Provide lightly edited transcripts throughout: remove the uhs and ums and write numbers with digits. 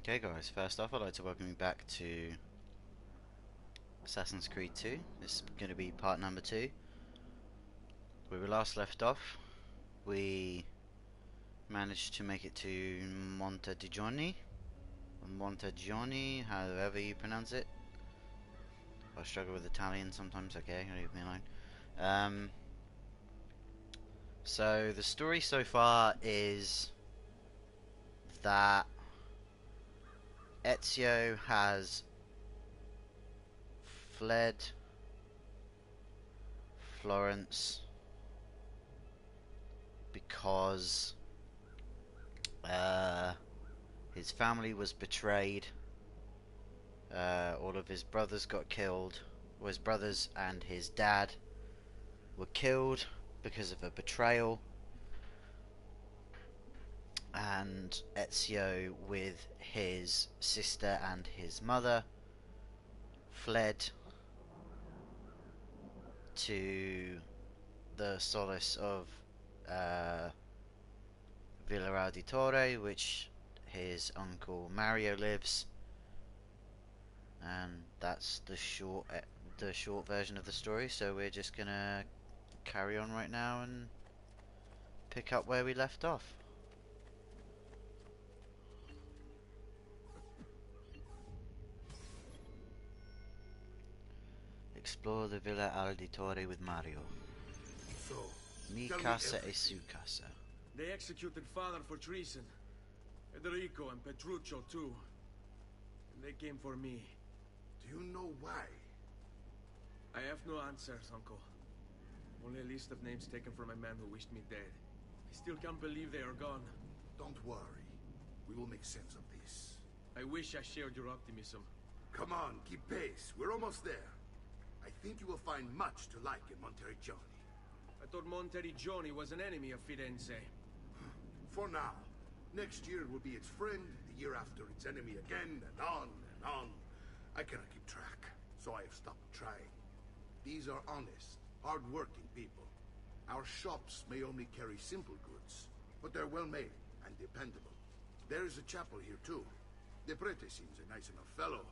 Okay guys, first off I'd like to welcome you back to Assassin's Creed 2. This is going to be part number 2. Where we last left off, we managed to make it to Montegioni, or Montegioni, however you pronounce it. I struggle with Italian sometimes, okay, leave me alone. So the story so far is that Ezio has fled Florence because his family was betrayed. All of his brothers got killed. Well, his brothers and his dad were killed because of a betrayal. And Ezio, with his sister and his mother, fled to the solace of Villa Auditore, which his uncle Mario lives, and that's the short version of the story. So we're just gonna carry on right now and pick up where we left off. Explore the Villa Auditore with Mario. So, Mi tell me casa e everything. su casa. They executed father for treason. Federico and Petruccio too. And they came for me. Do you know why? I have no answers, uncle. Only a list of names taken from a man who wished me dead. I still can't believe they are gone. Don't worry. We will make sense of this. I wish I shared your optimism. Come on, keep pace. We're almost there. I think you will find much to like in Monteriggioni. I thought Monteriggioni was an enemy of Firenze. For now. Next year will be its friend, the year after its enemy again, and on and on. I cannot keep track, so I have stopped trying. These are honest, hard-working people. Our shops may only carry simple goods, but they're well-made and dependable. There is a chapel here, too. The prete seems a nice enough fellow,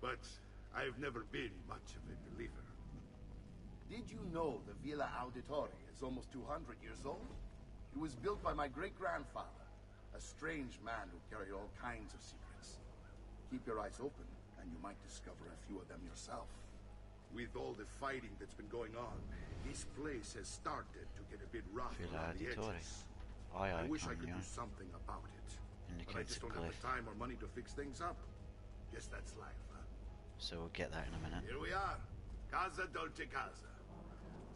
but I've never been much of a believer. Did you know the Villa Auditore is almost 200 years old? It was built by my great-grandfather, a strange man who carried all kinds of secrets. Keep your eyes open, and you might discover a few of them yourself. With all the fighting that's been going on, this place has started to get a bit rough Villa around the Auditore. edges. Aye, I wish I could Antonio. do something about it. But I Indicates just a don't have glyph. the time or money to fix things up. Guess that's life, huh? So we'll get that in a minute. Here we are. Casa Dolce Casa.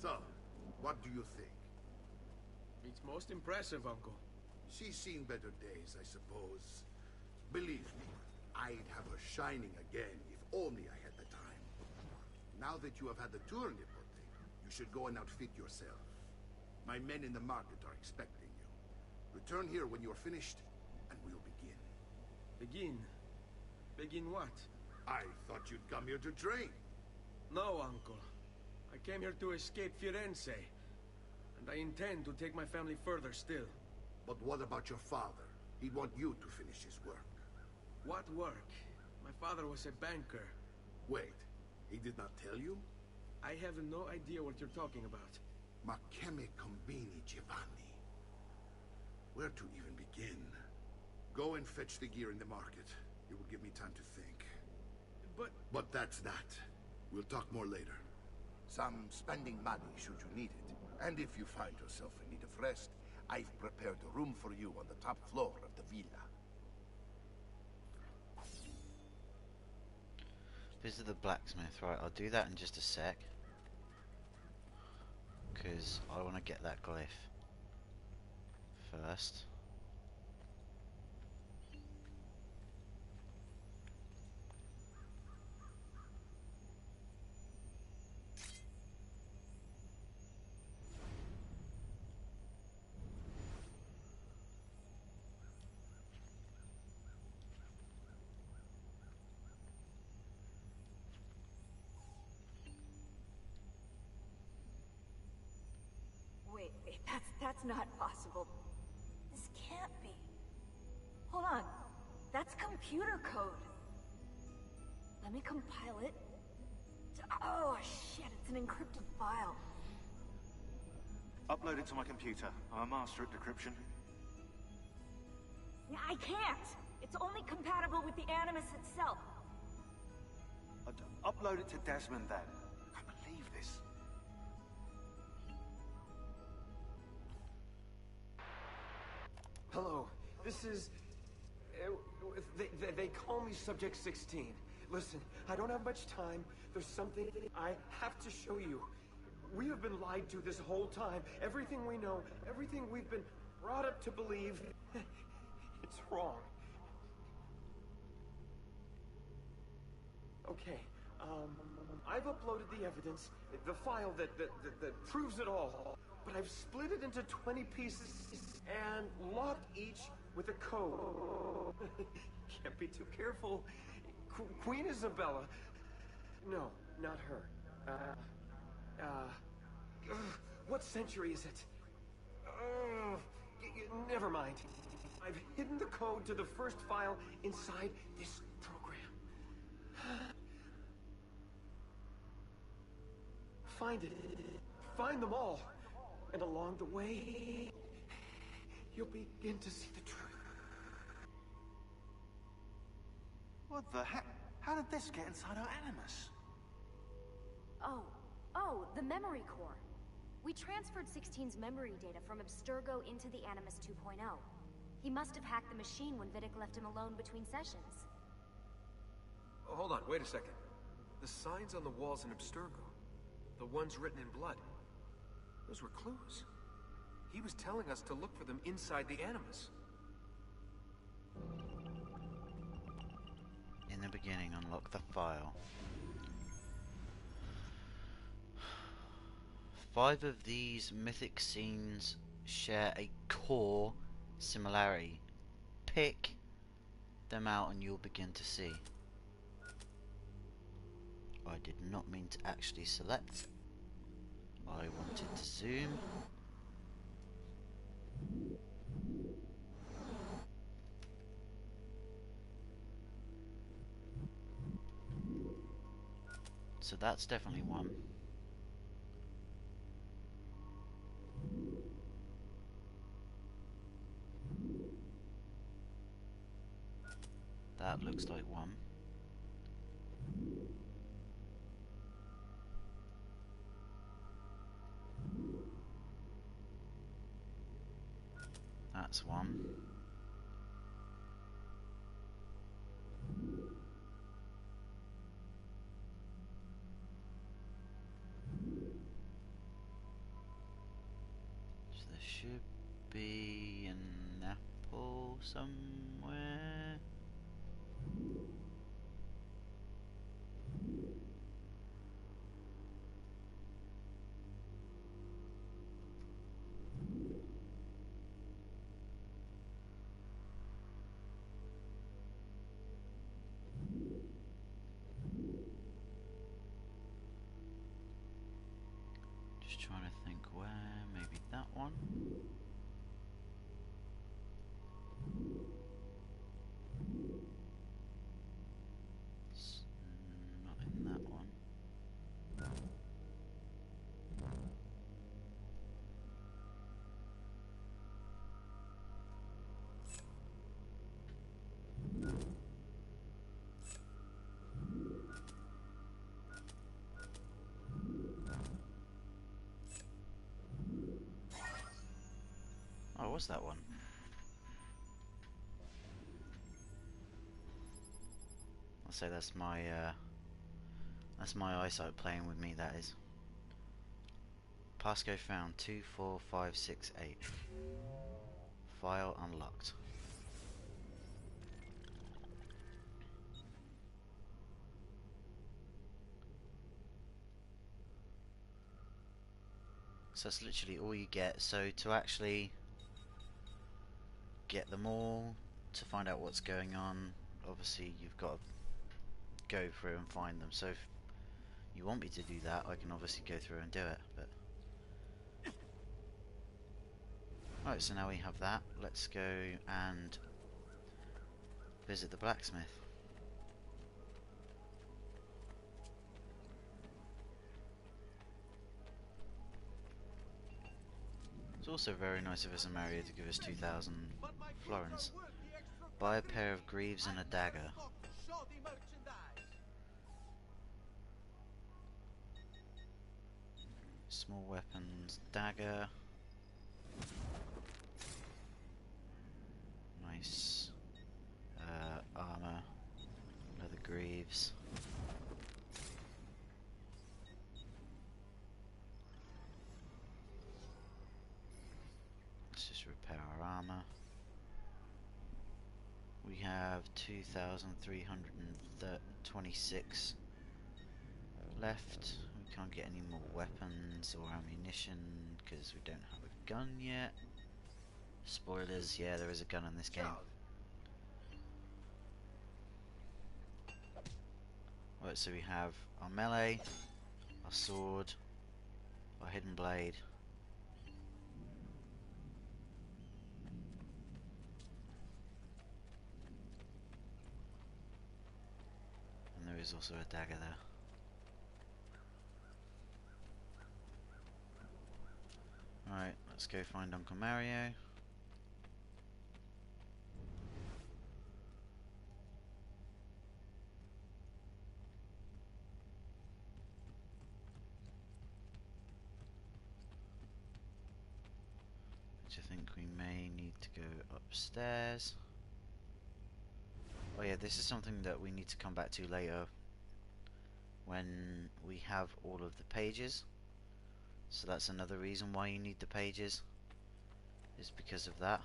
So, what do you think? It's most impressive, uncle. She's seen better days, I suppose. Believe me, I'd have her shining again if only I had the time. Now that you have had the tour, Nipote, you should go and outfit yourself. My men in the market are expecting you. Return here when you are finished, and we'll begin. Begin? Begin what? I thought you'd come here to train. No, uncle. I came here to escape Firenze. And I intend to take my family further still. But what about your father? He'd want you to finish his work. What work? My father was a banker. Wait, he did not tell you? I have no idea what you're talking about. Ma che me combini, Giovanni? Where to even begin? Go and fetch the gear in the market. It will give me time to think. But that's that. We'll talk more later. Some spending money should you need it. And if you find yourself in need of rest, I've prepared a room for you on the top floor of the villa. Visit the blacksmith. Right, I'll do that in just a sec. Because I want to get that glyph first. Wait, that's not possible. This can't be. Hold on. That's computer code. Let me compile it. Oh shit, it's an encrypted file. Upload it to my computer. I'm a master at decryption. I can't. It's only compatible with the Animus itself. Upload it to Desmond then. I can't believe this. Hello, this is... They call me Subject 16. Listen, I don't have much time. There's something I have to show you. We have been lied to this whole time. Everything we know, everything we've been brought up to believe, it's wrong. Okay, I've uploaded the evidence, the file that proves it all, but I've split it into 20 pieces and locked each with a code. Can't be too careful. Queen Isabella. No, not her. What century is it? Never mind. I've hidden the code to the first file inside this program. Find it. Find them all. And along the way, you'll begin to see the truth. What the heck? How did this get inside our Animus? Oh, the memory core. We transferred 16's memory data from Abstergo into the Animus 2.0. He must have hacked the machine when Vidic left him alone between sessions. Oh, hold on, wait a second. The signs on the walls in Abstergo, the ones written in blood, those were clues. He was telling us to look for them inside the Animus. In the beginning, unlock the file. 5 of these mythic scenes share a core similarity. Pick them out and you'll begin to see. I did not mean to actually select. I wanted to zoom. So that's definitely one. That looks like one. That's one. So there should be an apple somewhere. Just trying to think where, maybe that one. It's not in that one. Oh, what's that one? I'll say that's my eyesight playing with me, that is. Passcode found 24568. File unlocked. So that's literally all you get. So to actually get them all, to find out what's going on, obviously you've got to go through and find them. So if you want me to do that, I can obviously go through and do it, but right, so now we have that. Let's go and visit the blacksmith. It's also very nice of Mario to give us 2,000 florins. Buy a pair of greaves and a dagger. Small weapons, dagger. Nice. Armor, leather greaves. Let's just repair our armor. We have 2,326 left. We can't get any more weapons or ammunition because we don't have a gun yet. Spoilers, yeah, there is a gun in this game. Right, so we have our melee, our sword, our hidden blade. And there is also a dagger there. Alright, let's go find Uncle Mario. Which I think we may need to go upstairs. Oh yeah, this is something that we need to come back to later when we have all of the pages. So that's another reason why you need the pages, is because of that.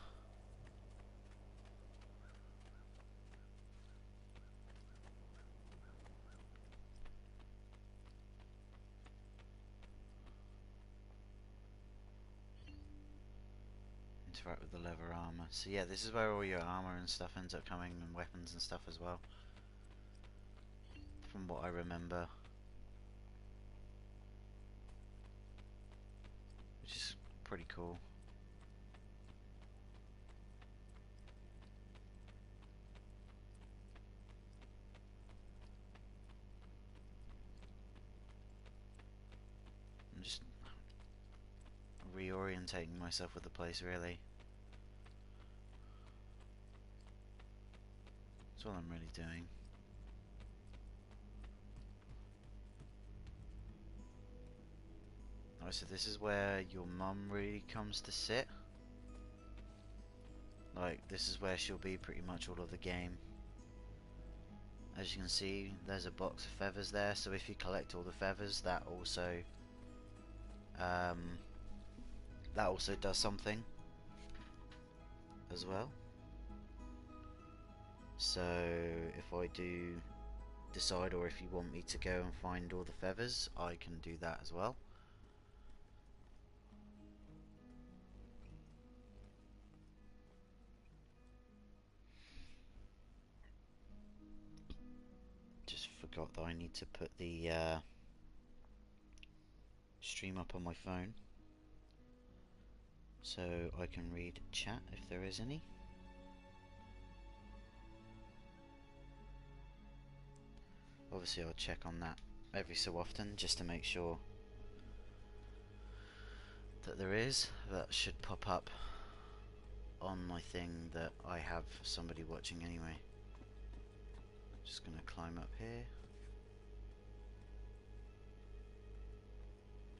Interact with the leather armor. So yeah, this is where all your armor and stuff ends up coming, and weapons and stuff as well, from what I remember. Which is pretty cool. I'm just reorientating myself with the place, really. That's all I'm really doing. Oh, so this is where your mum really comes to sit. Like, this is where she'll be pretty much all of the game. As you can see, there's a box of feathers there, so if you collect all the feathers, that also does something as well. So if I do decide, or if you want me to go and find all the feathers, I can do that as well. Just forgot that I need to put the stream up on my phone so I can read chat if there is any. Obviously I'll check on that every so often just to make sure that there is. That should pop up on my thing that I have somebody watching anyway. Just gonna climb up here.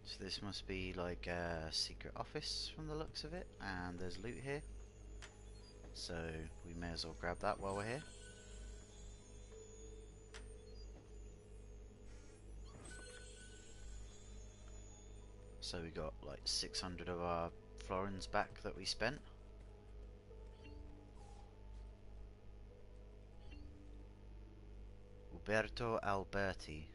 So this must be like a secret office from the looks of it, and there's loot here, so we may as well grab that while we're here. So we got like 600 of our florins back that we spent. Uberto Alberti.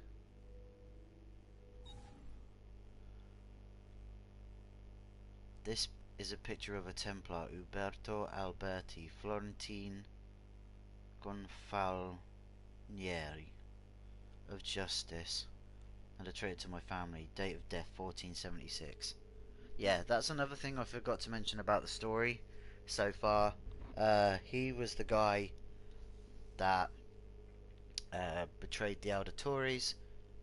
This is a picture of a Templar, Uberto Alberti, Florentine Gonfalonieri, of justice, and a traitor to my family. Date of death 1476. Yeah, that's another thing I forgot to mention about the story so far. He was the guy that betrayed the Auditories,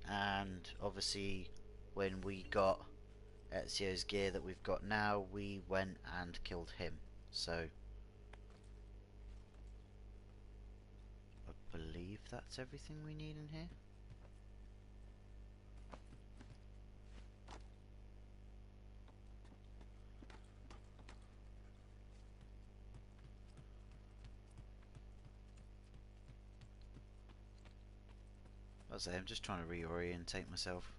and obviously when we got Ezio's gear that we've got now, we went and killed him. So I believe that's everything we need in here. I'm just trying to reorientate myself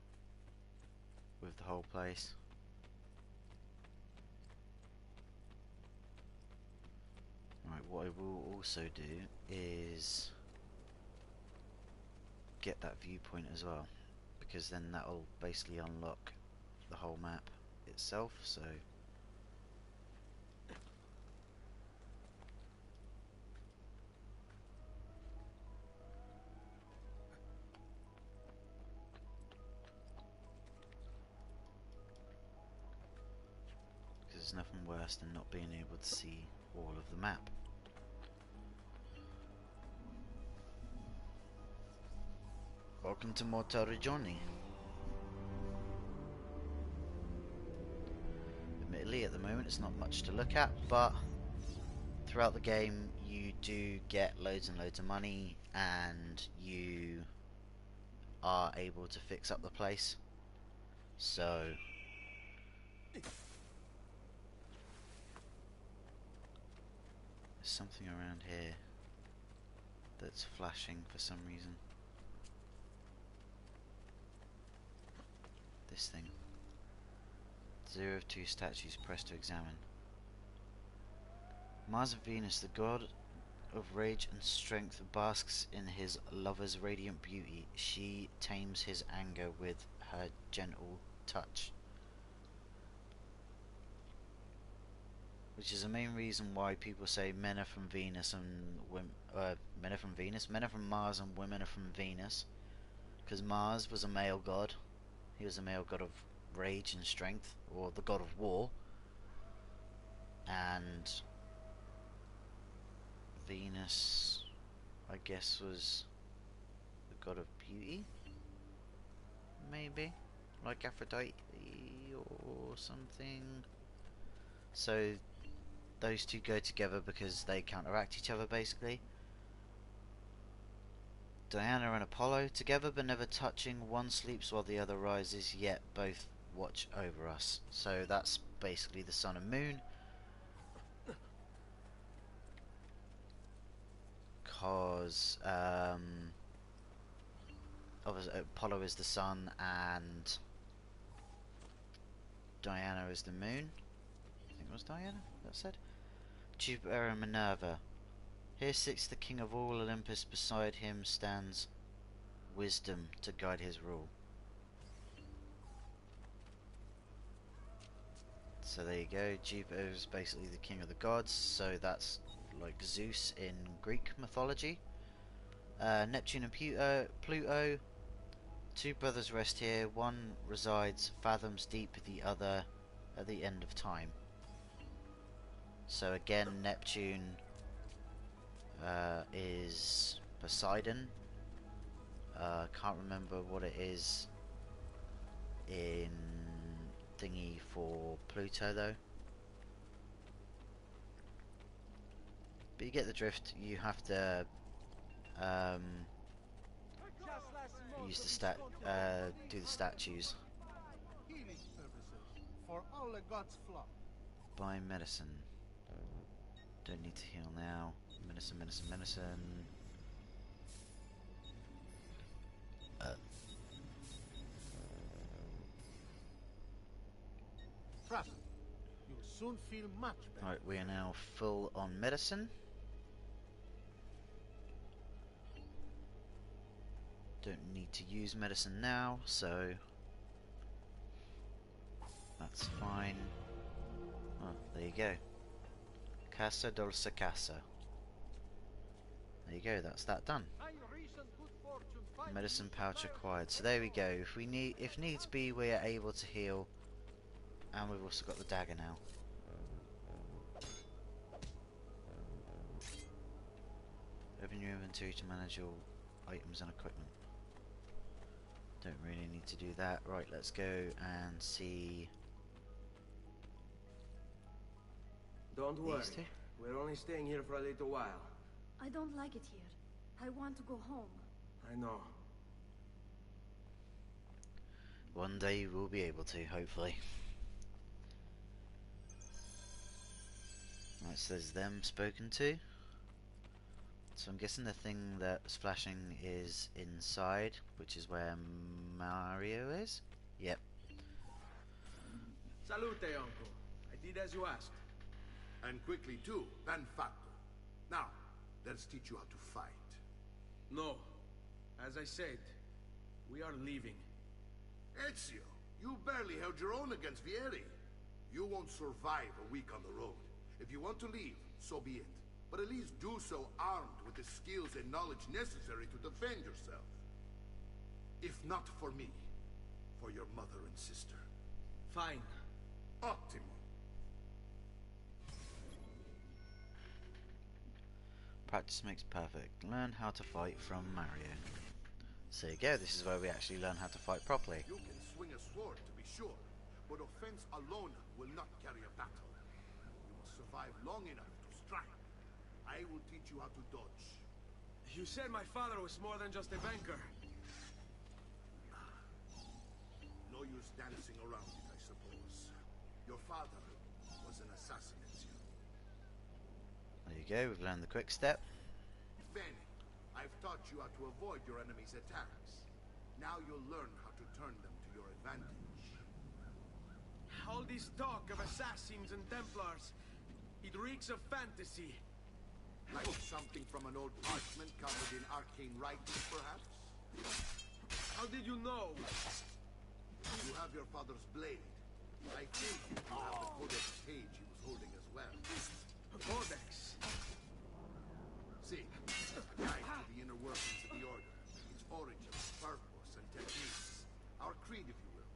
with the whole place. Right, what I will also do is get that viewpoint as well, because then that'll basically unlock the whole map itself. So there's nothing worse than not being able to see all of the map. Welcome to Monte Regioni. Admittedly, at the moment it's not much to look at, but throughout the game you do get loads and loads of money, and you are able to fix up the place. So there's something around here that's flashing for some reason. This thing. 0 of 2 statues, press to examine. Mars of Venus, the god of rage and strength, basks in his lover's radiant beauty. She tames his anger with her gentle touch. Which is the main reason why people say men are from Venus and men are from Mars and women are from Venus. Because Mars was a male god. He was a male god of rage and strength, or the god of war. And Venus, I guess, was the god of beauty, maybe, like Aphrodite or something. So those two go together because they counteract each other, basically. Diana and Apollo together but never touching. One sleeps while the other rises, yet both watch over us. So that's basically the sun and moon. Because obviously Apollo is the sun and Diana is the moon. I think it was Diana that said. Jupiter and Minerva. Here sits the king of all Olympus, beside him stands wisdom to guide his rule. So there you go, Jupiter is basically the king of the gods, so that's like Zeus in Greek mythology. Neptune and Pluto, two brothers rest here, one resides fathoms deep, the other at the end of time. So again, Neptune is Poseidon. Can't remember what it is in thingy for Pluto though. But you get the drift. You have to use the do the statues. For all the gods' flock. Buy medicine. Don't need to heal now. Medicine, medicine, medicine. Trust me, you'll soon feel much better. Right, we are now full on medicine. Don't need to use medicine now, so that's fine. Oh, there you go. Casa Dulce Casa. There you go, that's that done. Medicine pouch acquired. So there we go. If needs be, we are able to heal. And we've also got the dagger now. Open your inventory to manage your items and equipment. Don't really need to do that. Right, let's go and see Don't worry. these two. We're only staying here for a little while. I don't like it here. I want to go home. I know. One day we'll be able to, hopefully. Right, so there's them spoken to. So I'm guessing the thing that's flashing is inside, which is where Mario is? Yep. Salute, Uncle. I did as you asked. And quickly too, ben fatto. Now, let's teach you how to fight. No. As I said, we are leaving. Ezio, you barely held your own against Vieri. You won't survive a week on the road. If you want to leave, so be it. But at least do so armed with the skills and knowledge necessary to defend yourself. If not for me, for your mother and sister. Fine. Ottimo. Practice makes perfect. Learn how to fight from Mario. So there you go, this is where we actually learn how to fight properly. You can swing a sword, to be sure, but offense alone will not carry a battle. You must survive long enough to strike. I will teach you how to dodge. You said my father was more than just a banker. No use dancing around it, I suppose. Your father was an assassin, Ezio. There you go, we've learned the quick step. Fanny, I've taught you how to avoid your enemy's attacks. Now you'll learn how to turn them to your advantage. All this talk of assassins and Templars, it reeks of fantasy. Like something from an old parchment covered in arcane writing, perhaps? How did you know? You have your father's blade. I think you have the codex page he was holding as well. A codex. See, a guide to the inner workings of the Order, its origin, purpose, and techniques. Our creed, if you will.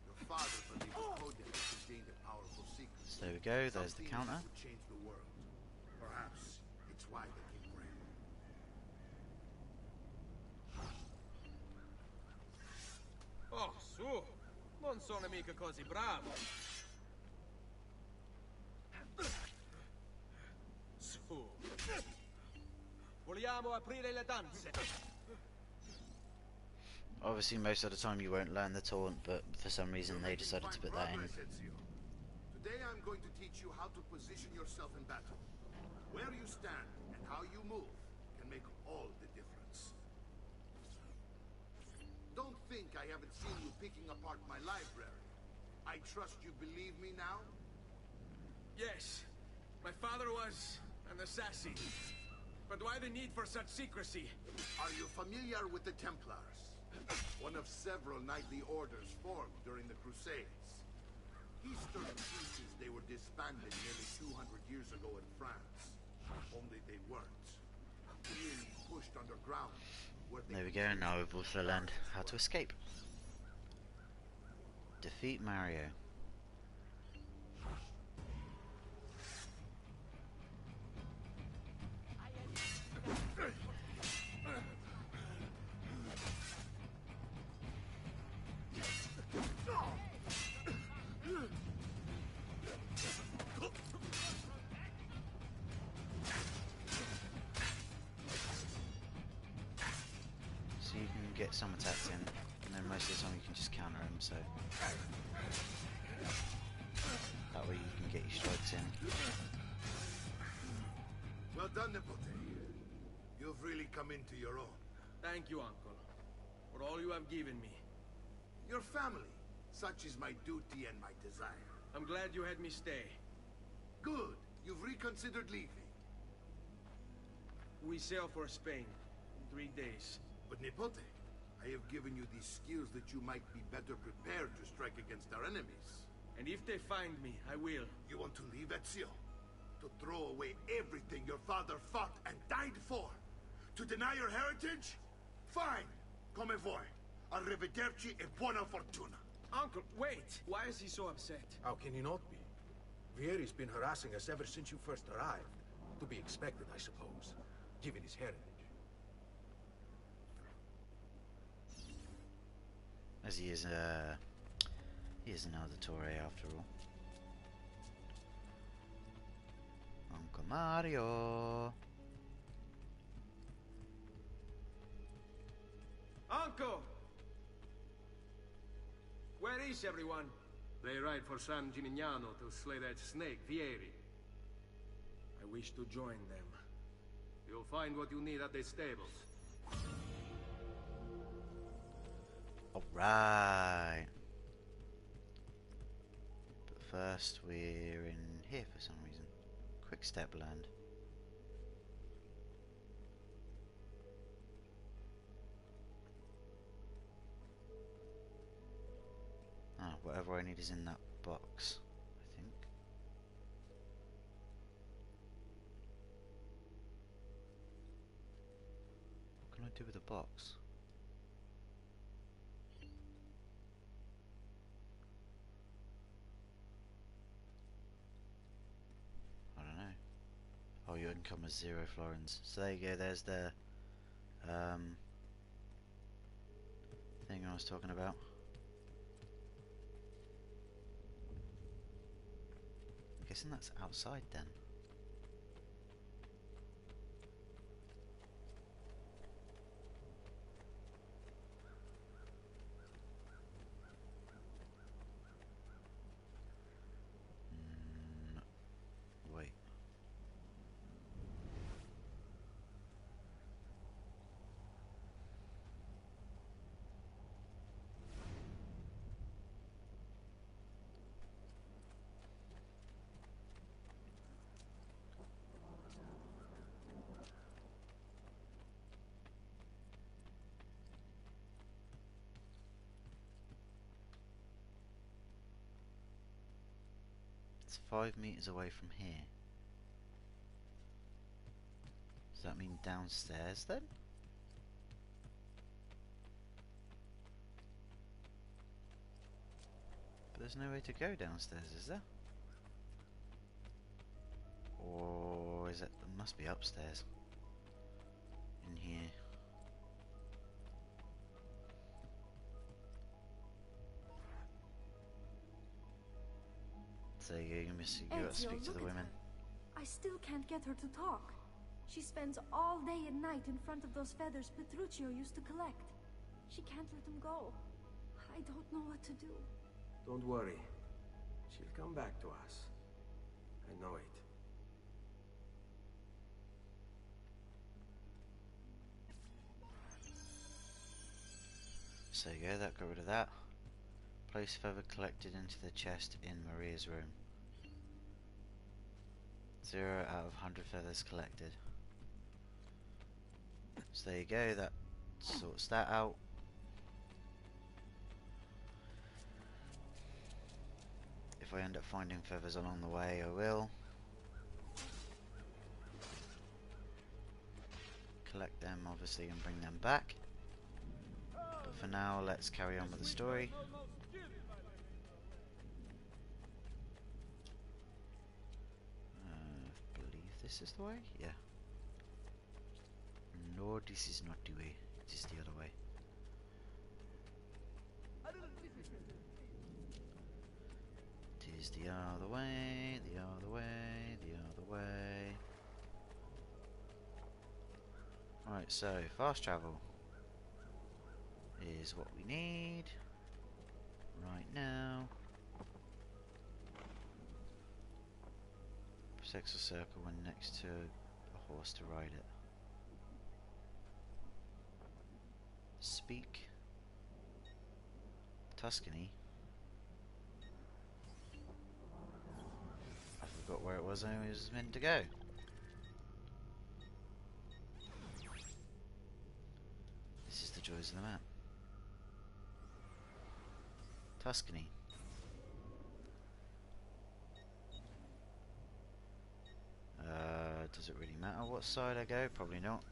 Your father believed the codex contained a powerful secret. So there we go, there's the Something counter. that would change the world. Perhaps it's why they keep praying. Oh, su. Non sono mica così bravo. Su. Vogliamo aprire le danze. Obviously most of the time you won't learn the taunt, but for some reason they decided to put that in. Today I'm going to teach you how to position yourself in battle. Where you stand and how you move can make all the difference. Don't think I haven't seen you picking apart my library. I trust you believe me now? Yes. My father was an assassin. But why the need for such secrecy? Are you familiar with the Templars? One of several knightly orders formed during the Crusades. Eastern pieces, they were disbanded nearly 200 years ago in France. Only they weren't. Being pushed underground. There we go, now we've also learned how to escape. Defeat Mario. So you can get some attacks in, and then most of the time you can just counter them, so that way you can get your strikes in. Well done, Nipote. You've really come into your own. Thank you, Uncle, for all you have given me. Your family. Such is my duty and my desire. I'm glad you had me stay. Good. You've reconsidered leaving. We sail for Spain in 3 days. But Nipote, I have given you these skills that you might be better prepared to strike against our enemies. And if they find me, I will. You want to leave Ezio? To throw away everything your father fought and died for? To deny your heritage? Fine. Come vuoi. Arrivederci e buona fortuna. Uncle, wait! Why is he so upset? How can he not be? Vieri's been harassing us ever since you first arrived. To be expected, I suppose. given his heritage. As he is an auditore after all. Uncle Mario. Uncle! Where is everyone? They ride for San Gimignano to slay that snake, Vieri. I wish to join them. You'll find what you need at the stables. Alright. But first we're in here for some reason. Quick step land. Ah, whatever I need is in that box, I think. What can I do with a box? I don't know. Oh, your income is 0 florins. So there you go, there's the thing I was talking about. I'm guessing that's outside then. Wait. It's 5 meters away from here. Does that mean downstairs then? But there's no way to go downstairs, is there? Or is it? It must be upstairs. In here. So you gotta speak to the women. I still can't get her to talk. She spends all day and night in front of those feathers Petruccio used to collect. She can't let them go. I don't know what to do. Don't worry. She'll come back to us. I know it. So yeah, that got rid of that. Place feather collected into the chest in Maria's room. 0 out of 100 feathers collected. So there you go, that sorts that out. If I end up finding feathers along the way, I will. Collect them obviously and bring them back. But for now, let's carry on with the story. I believe this is the way? Yeah. No, this is not the way. It is the other way. It is the other way, the other way, the other way. Right, so fast travel is what we need right now. Protects the circle when next to a horse to ride it. Speak. Tuscany. I forgot where it was I was meant to go. This is the joys of the map. Tuscany. Does it really matter what side I go? Probably not.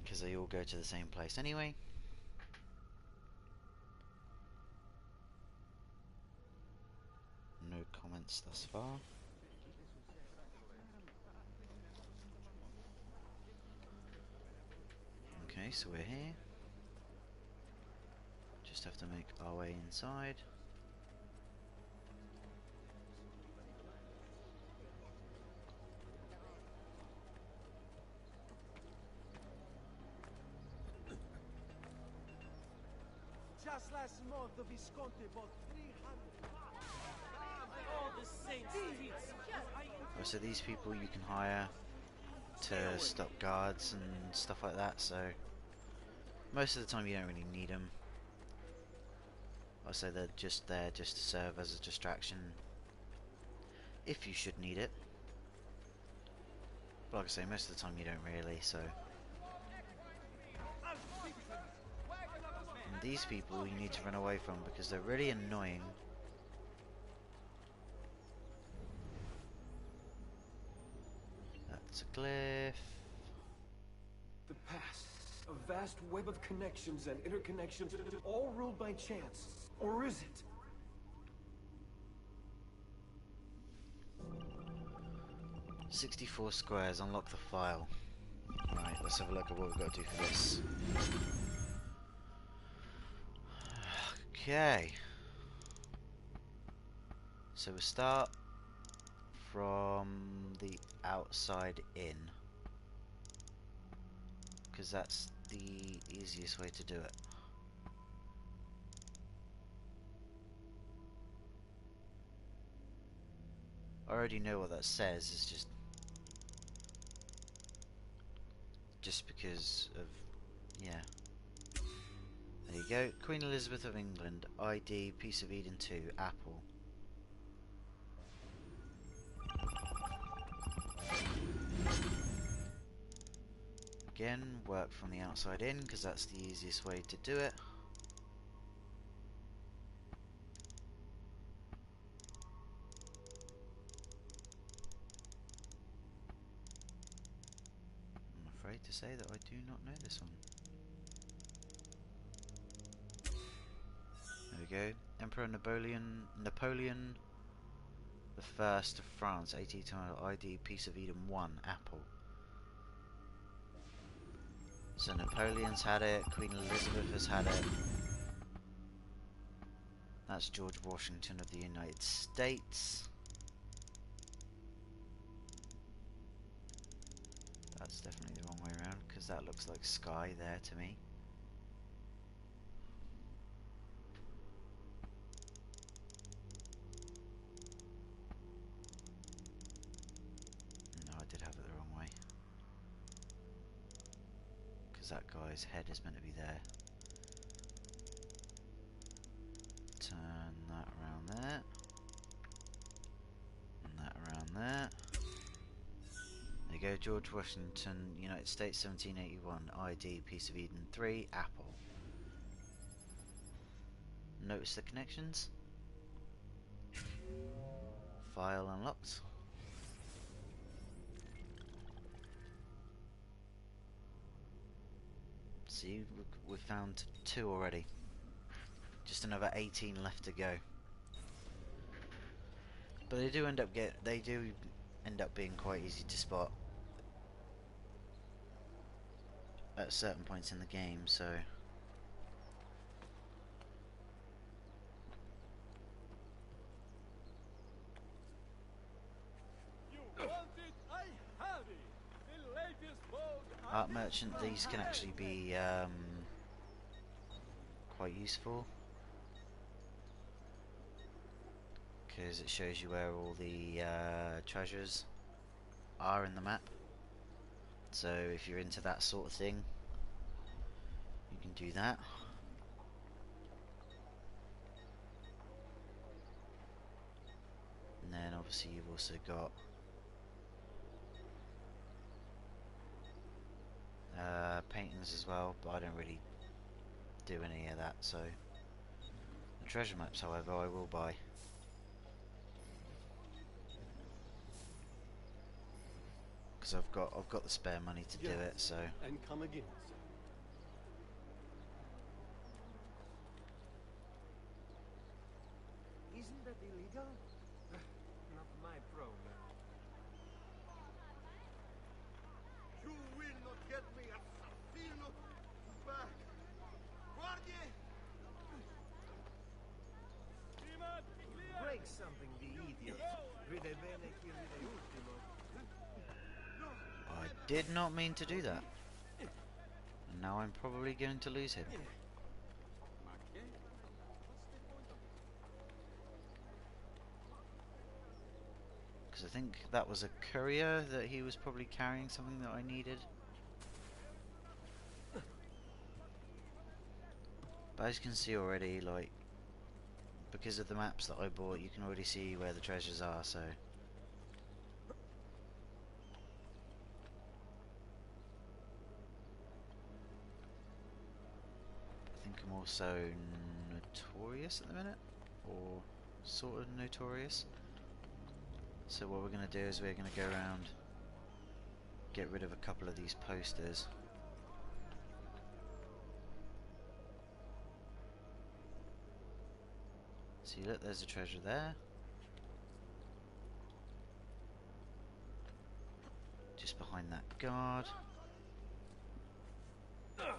Because they all go to the same place anyway. No comments thus far. so we're here. Just have to make our way inside. Just last month, the Visconti bought 300. Oh, the saints! Oh, so these people you can hire to stop guards and stuff like that, so most of the time you don't really need them. Also, they're just there just to serve as a distraction if you should need it. But like I say, most of the time you don't really, so. And these people you need to run away from because they're really annoying. That's a glyph. The past. A vast web of connections and interconnections, all ruled by chance. Or is it? "64 squares, unlock the file." Right, let's have a look at what we've got to do for this. Okay. So we'll start from the outside in, because that's the easiest way to do it. I already know what that says, it's just because of, yeah. There you go, Queen Elizabeth of England, ID, Piece of Eden 2, Apple. Again, work from the outside in, because that's the easiest way to do it. I'm afraid to say that I do not know this one. There we go. Emperor Napoleon the First of France, 18 ID, Piece of Eden 1, Apple. So Napoleon's had it, Queen Elizabeth has had it. That's George Washington of the United States. That's definitely the wrong way around, because that looks like sky there to me. No, I did have it the wrong way. Because that guy's head is meant to be there. Turn that around there. And that around there. There you go, George Washington, United States, 1781, ID, Piece of Eden 3, Apple. Notice the connections? File unlocked. See, we've found 2 already. Just another 18 left to go. But they do end up being quite easy to spot at certain points in the game, so Art Merchant, these can actually be quite useful, because it shows you where all the treasures are in the map. So if you're into that sort of thing, you can do that. And then obviously you've also got paintings as well, but I don't really do any of that, so the treasure maps, however, I will buy. Because I've got the spare money to do it, so. And come again. Isn't that illegal? Not my problem. You will not get me a Safino. I did not mean to do that. And now I'm probably going to lose him. Because I think that was a courier that he was probably carrying something that I needed. But as you can see already, like, because of the maps that I bought, you can already see where the treasures are, so... I think I'm also notorious at the minute, or sort of notorious. So what we're going to do is we're going to go around, get rid of a couple of these posters. See, look, there's a treasure there. Just behind that guard. Look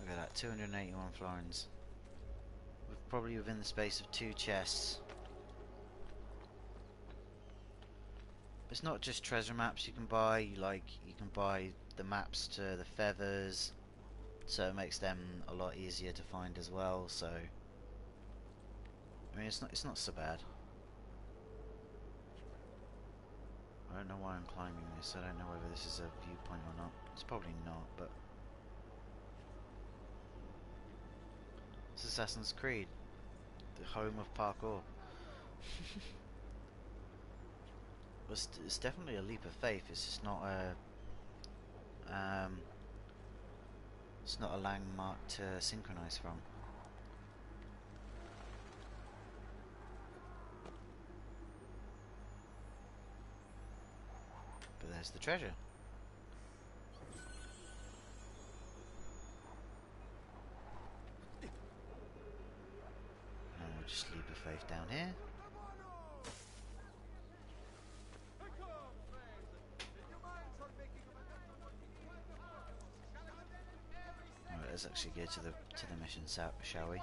at that, 281 florins. Probably within the space of 2 chests. It's not just treasure maps you can buy, like you can buy the maps to the feathers, so it makes them a lot easier to find as well, so I mean it's not so bad. I don't know why I'm climbing this, I don't know whether this is a viewpoint or not. It's probably not, but it's Assassin's Creed, the home of parkour. It's definitely a leap of faith. It's just not a landmark to synchronize from. But there's the treasure. And we'll just leap of faith down here. Alright, let's actually go to the mission, shall we?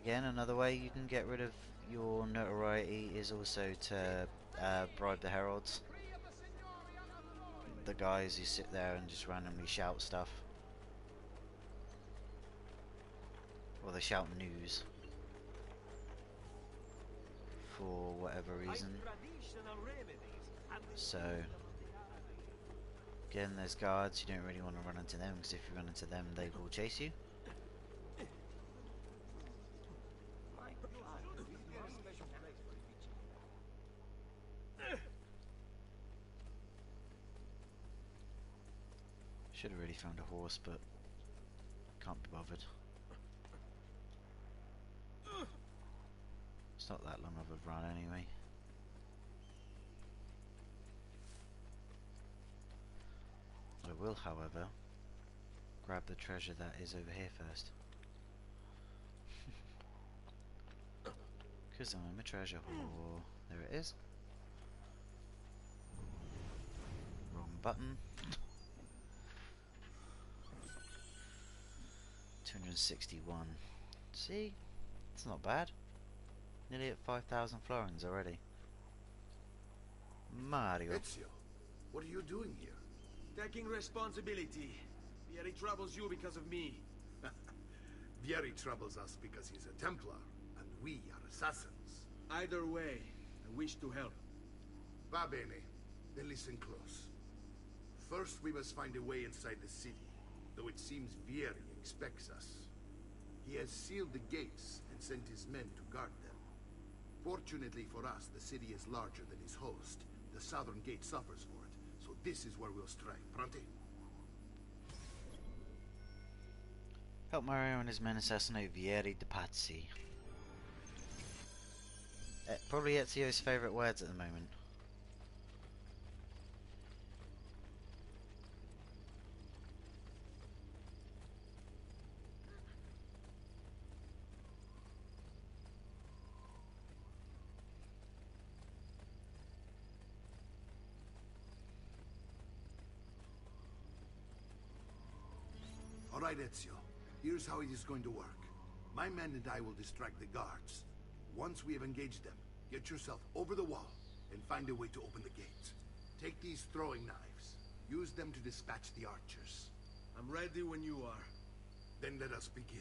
Again, another way you can get rid of your notoriety is also to bribe the heralds. The guys who sit there and just randomly shout stuff. Or they shout news. For whatever reason. So, again, there's guards, you don't really want to run into them, because if you run into them, they will chase you. Should have really found a horse, but can't be bothered. It's not that long of a run anyway. I will, however, grab the treasure that is over here first. Because I'm a treasure whore. There it is. Wrong button. 261. See? It's not bad. Nearly at 5,000 florins already. Mario. Ezio, what are you doing here? Taking responsibility. Vieri troubles you because of me. Vieri troubles us because he's a Templar, and we are assassins. Either way, I wish to help. Va bene. Then listen close. First, we must find a way inside the city, though it seems Vieri expects us. He has sealed the gates and sent his men to guard them. Fortunately for us, the city is larger than his host. The southern gate suffers for it, so this is where we'll strike. Pronti? Help Mario and his men assassinate Vieri de Pazzi. Probably Ezio's favourite words at the moment. right, Ezio. Here's how it is going to work. My men and I will distract the guards. Once we have engaged them, get yourself over the wall and find a way to open the gate. Take these throwing knives. Use them to dispatch the archers. I'm ready when you are. Then let us begin.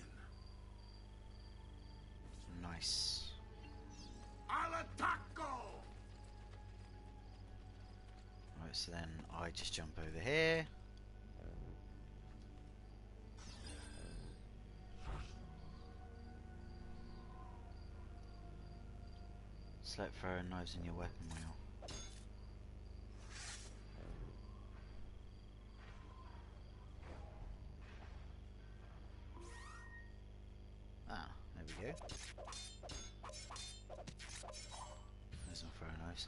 Nice. Al attacco! Right, so then I just jump over here. Select throwing knives in your weapon wheel. Ah, there we go. There's my throwing knives.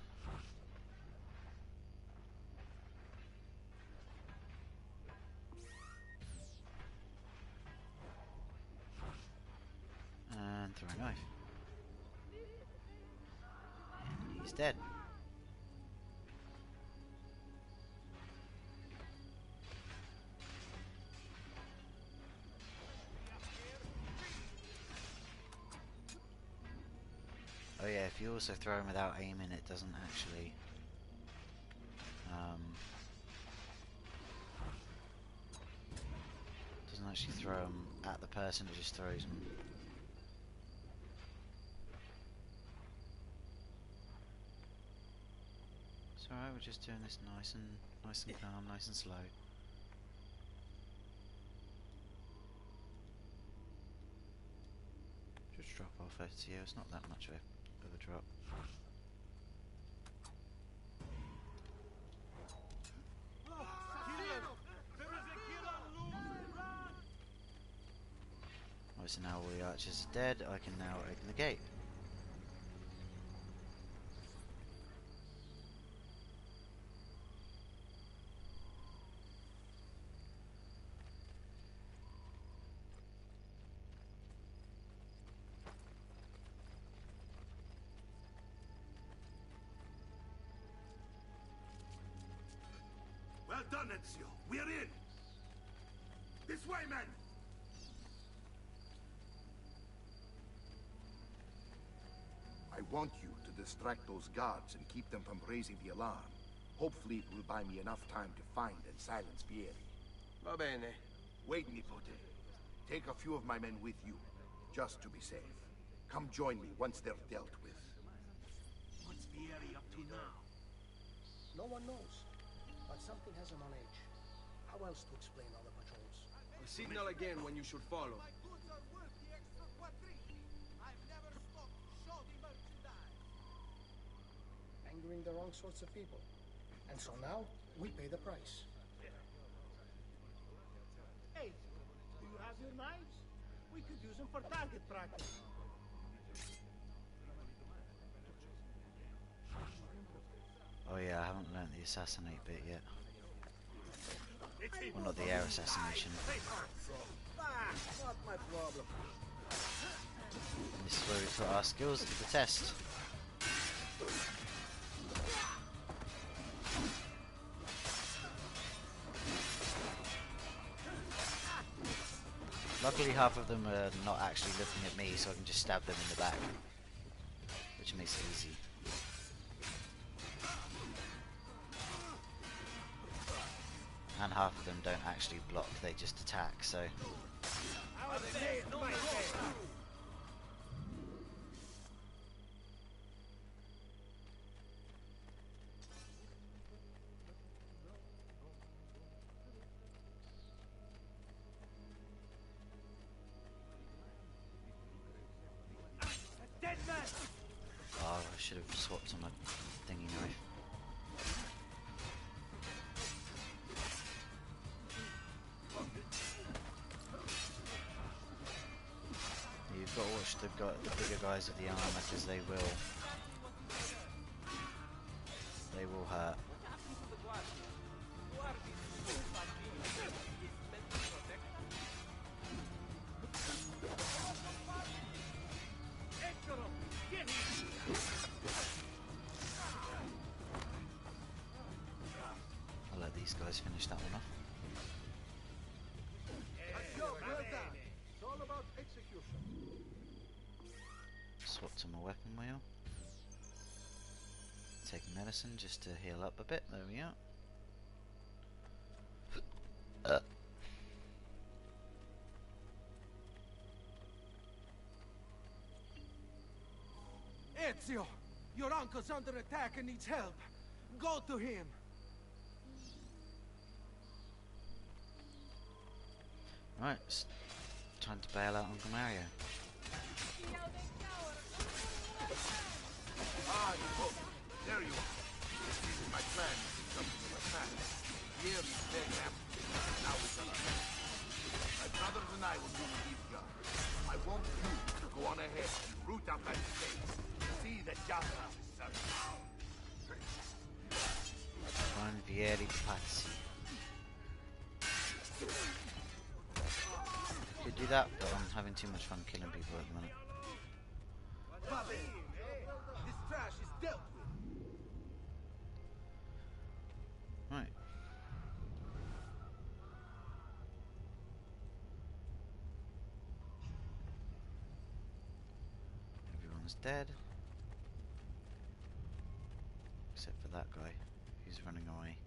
And throw a knife. And he's dead. Oh yeah, if you also throw him without aiming, it doesn't actually throw him at the person, it just throws him. It's alright, we're just doing this nice and calm, nice and slow. Just drop off FTO, it's not that much of a drop. Right, so now all the archers are dead, I can now open the gate. Well done, Ezio. We're in. This way, men. I want you to distract those guards and keep them from raising the alarm. Hopefully it will buy me enough time to find and silence Vieri. Va bene. Wait, Nipote. Take a few of my men with you, just to be safe. Come join me once they're dealt with. What's Vieri up to now? No one knows, but something has him on edge. How else to explain all the patrols? A signal again when you should follow. My goods are worth the extra quattrini. I've never stopped shoddy merchandise. Angering the wrong sorts of people. And so now, we pay the price. Hey, do you have your knives? We could use them for target practice. Oh yeah, I haven't learnt the assassinate bit yet. Well, not the air assassination. Not my problem. And this is where we put our skills to the test. Luckily half of them are not actually looking at me, so I can just stab them in the back, which makes it easy. And half of them don't actually block, they just attack, so... Oh, I should have swapped on my thingy knife. You've got to watch the bigger guys of the armor, because they will hurt. I'll let these guys finish that one off. medicine just to heal up a bit. There we are. Ezio! Your uncle's under attack and needs help. Go to him. Right, it's time to bail out Uncle Mario. Ah, there you are. This is my plan. Something of a past. Years back now. Now it's on us. My brothers and I will do the deep job. I want you to go on ahead and root out that space. See that justice is served. Find Vieri Pazzi. Could do that, but I'm having too much fun killing people at the minute. This trash is dealt with. Right. Everyone's dead. Except for that guy who's running away.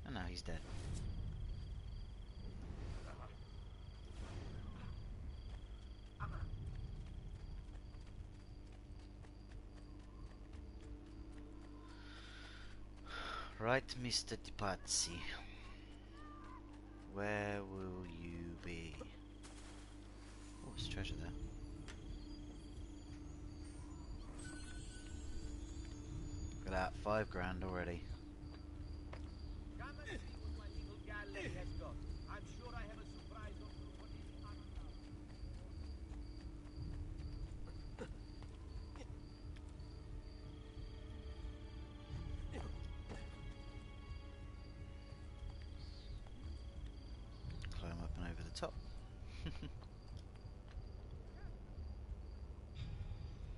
And now he's dead. Right, Mr. Di Pazzi. Where will you be? Oh, there's treasure there. Look at that, 5 grand already. Come and see what my little galley has got. I'm sure I have a surprise on what is Climb up and over the top.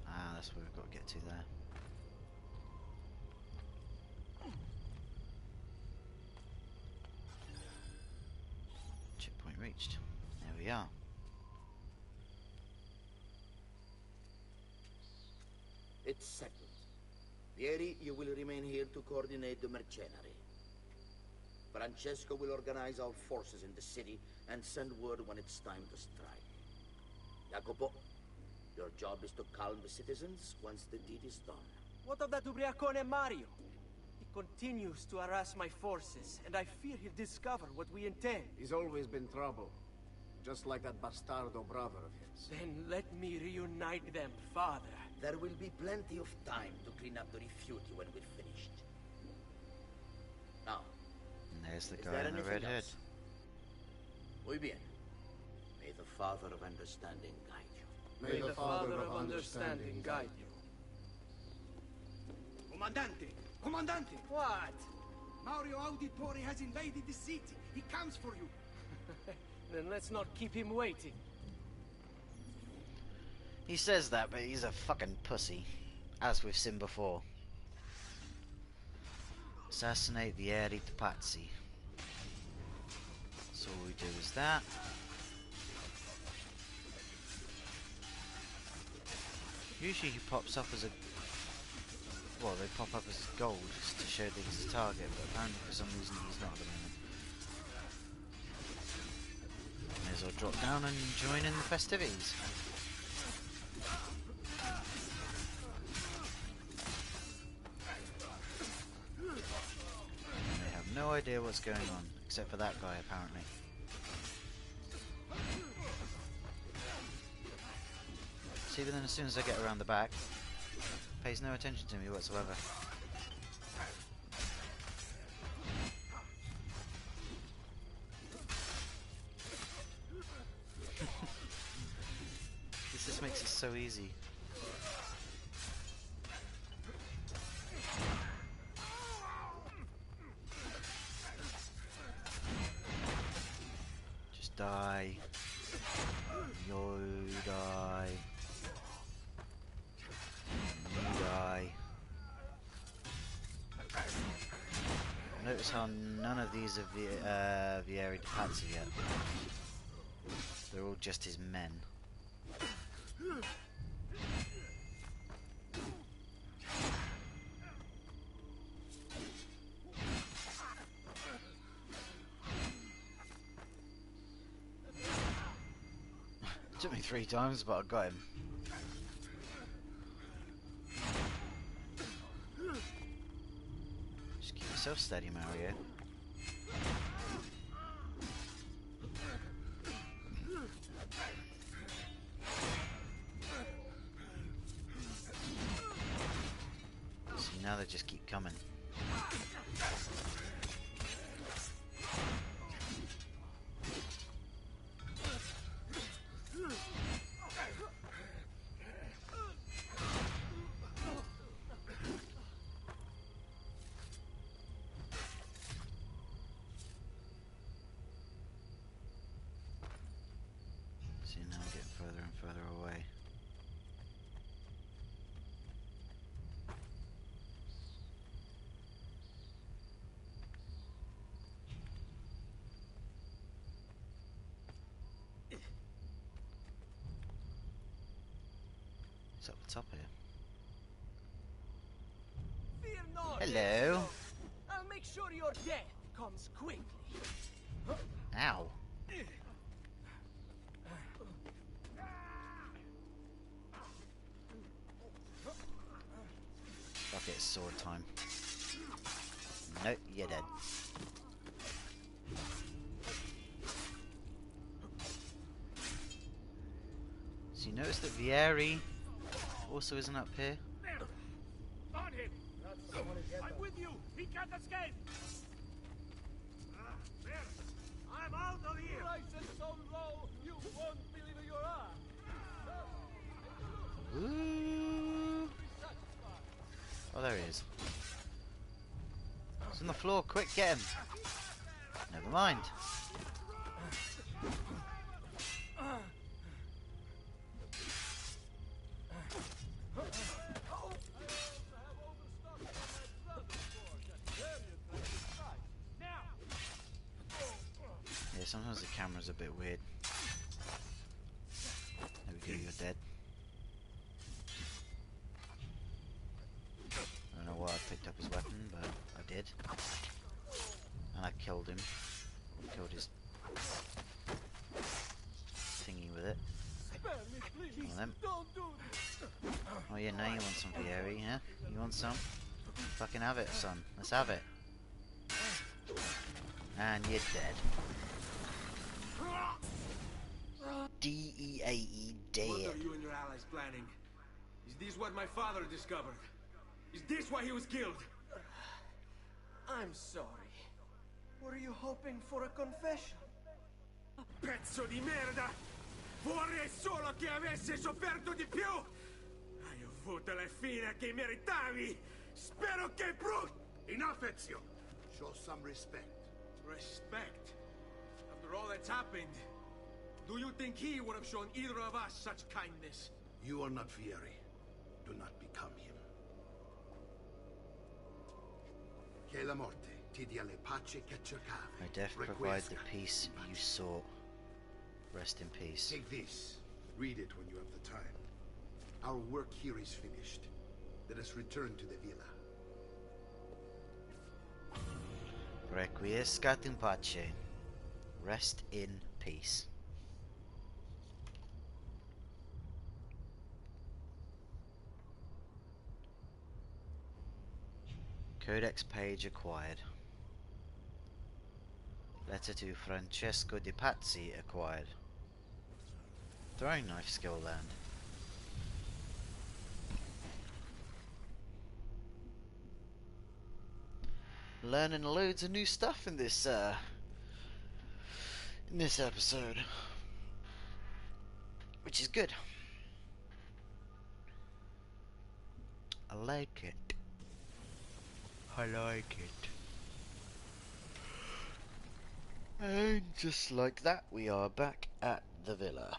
Ah, that's where we've got to get to there. Checkpoint reached. There we are. It's settled. Vieri, you will remain here to coordinate the mercenary. Francesco will organize our forces in the city and send word when it's time to strike. Jacopo, your job is to calm the citizens once the deed is done. What of that ubriacone Mario? He continues to harass my forces, and I fear he'll discover what we intend. He's always been trouble. Just like that bastardo brother of his. Then let me reunite them, father. There will be plenty of time to clean up the refuge when we're finished. Now, And there's the is guy there in the anything red hood. else? Muy bien. May the Father of Understanding guide you. May the Father of Understanding guide you. Comandante! Comandante! What? Mario Auditore has invaded the city. He comes for you. Then let's not keep him waiting. He says that, but he's a fucking pussy. As we've seen before. Assassinate the Vieri Pazzi. So all we do is that. Usually he pops up as a... Well, they pop up as gold just to show that he's a target, but apparently for some reason he's not at the moment. May as well drop down and join in the festivities. And they have no idea what's going on, except for that guy apparently. See, but then as soon as I get around the back, pays no attention to me whatsoever. This just makes it so easy. Just die. Yo, die. You die. Nope, Notice how none of these are Vieri de Pazzi yet. They're all just his men. It took me 3 times, but I got him. Just keep yourself steady, Mario. See, now they just keep coming. See, now I'm getting further and further away. It's up the top here. Fear not, Hello. I'll make sure your death comes quickly. Ow. Fuck it, it's sword time. Nope, you're dead. So you notice that Vieri also isn't up here? On him! I'm with you! He can't escape! There! I'm out of here! Prices so low, you won't believe your eyes. Ooh. Oh, there he is. He's on the floor, quick, get him! Never mind. Yeah, sometimes the camera's a bit weird. There we go, you're dead. I don't know why I picked up his weapon, but I did. And I killed him. Killed his thingy with it. One of them. Oh yeah, now you want some Vieri, yeah? You want some? Fucking have it, son. Let's have it. And you're dead. D-E-A-E, dead. What are you and your allies planning? Is this what my father discovered? Is this why he was killed? I'm sorry. Were you hoping for a confession? Pezzo di merda! Vorrei solo che avessi sofferto di più! Hai avuto la fine che meritavi! Spero che Enough, Ezio! Show some respect. Respect? After all that's happened, do you think he would have shown either of us such kindness? You are not Vieri. Do not become him. Che la morte ti dia le pace che cercavi. May death provide the peace you sought. Rest in peace. Take this. Read it when you have the time. Our work here is finished. Let us return to the villa. Requiescat in pace. Rest in peace. Codex page acquired. Letter to Francesco de Pazzi acquired. Throwing knife skill land. Learning loads of new stuff in this episode, which is good. I like it. I like it. And just like that, we are back at the villa.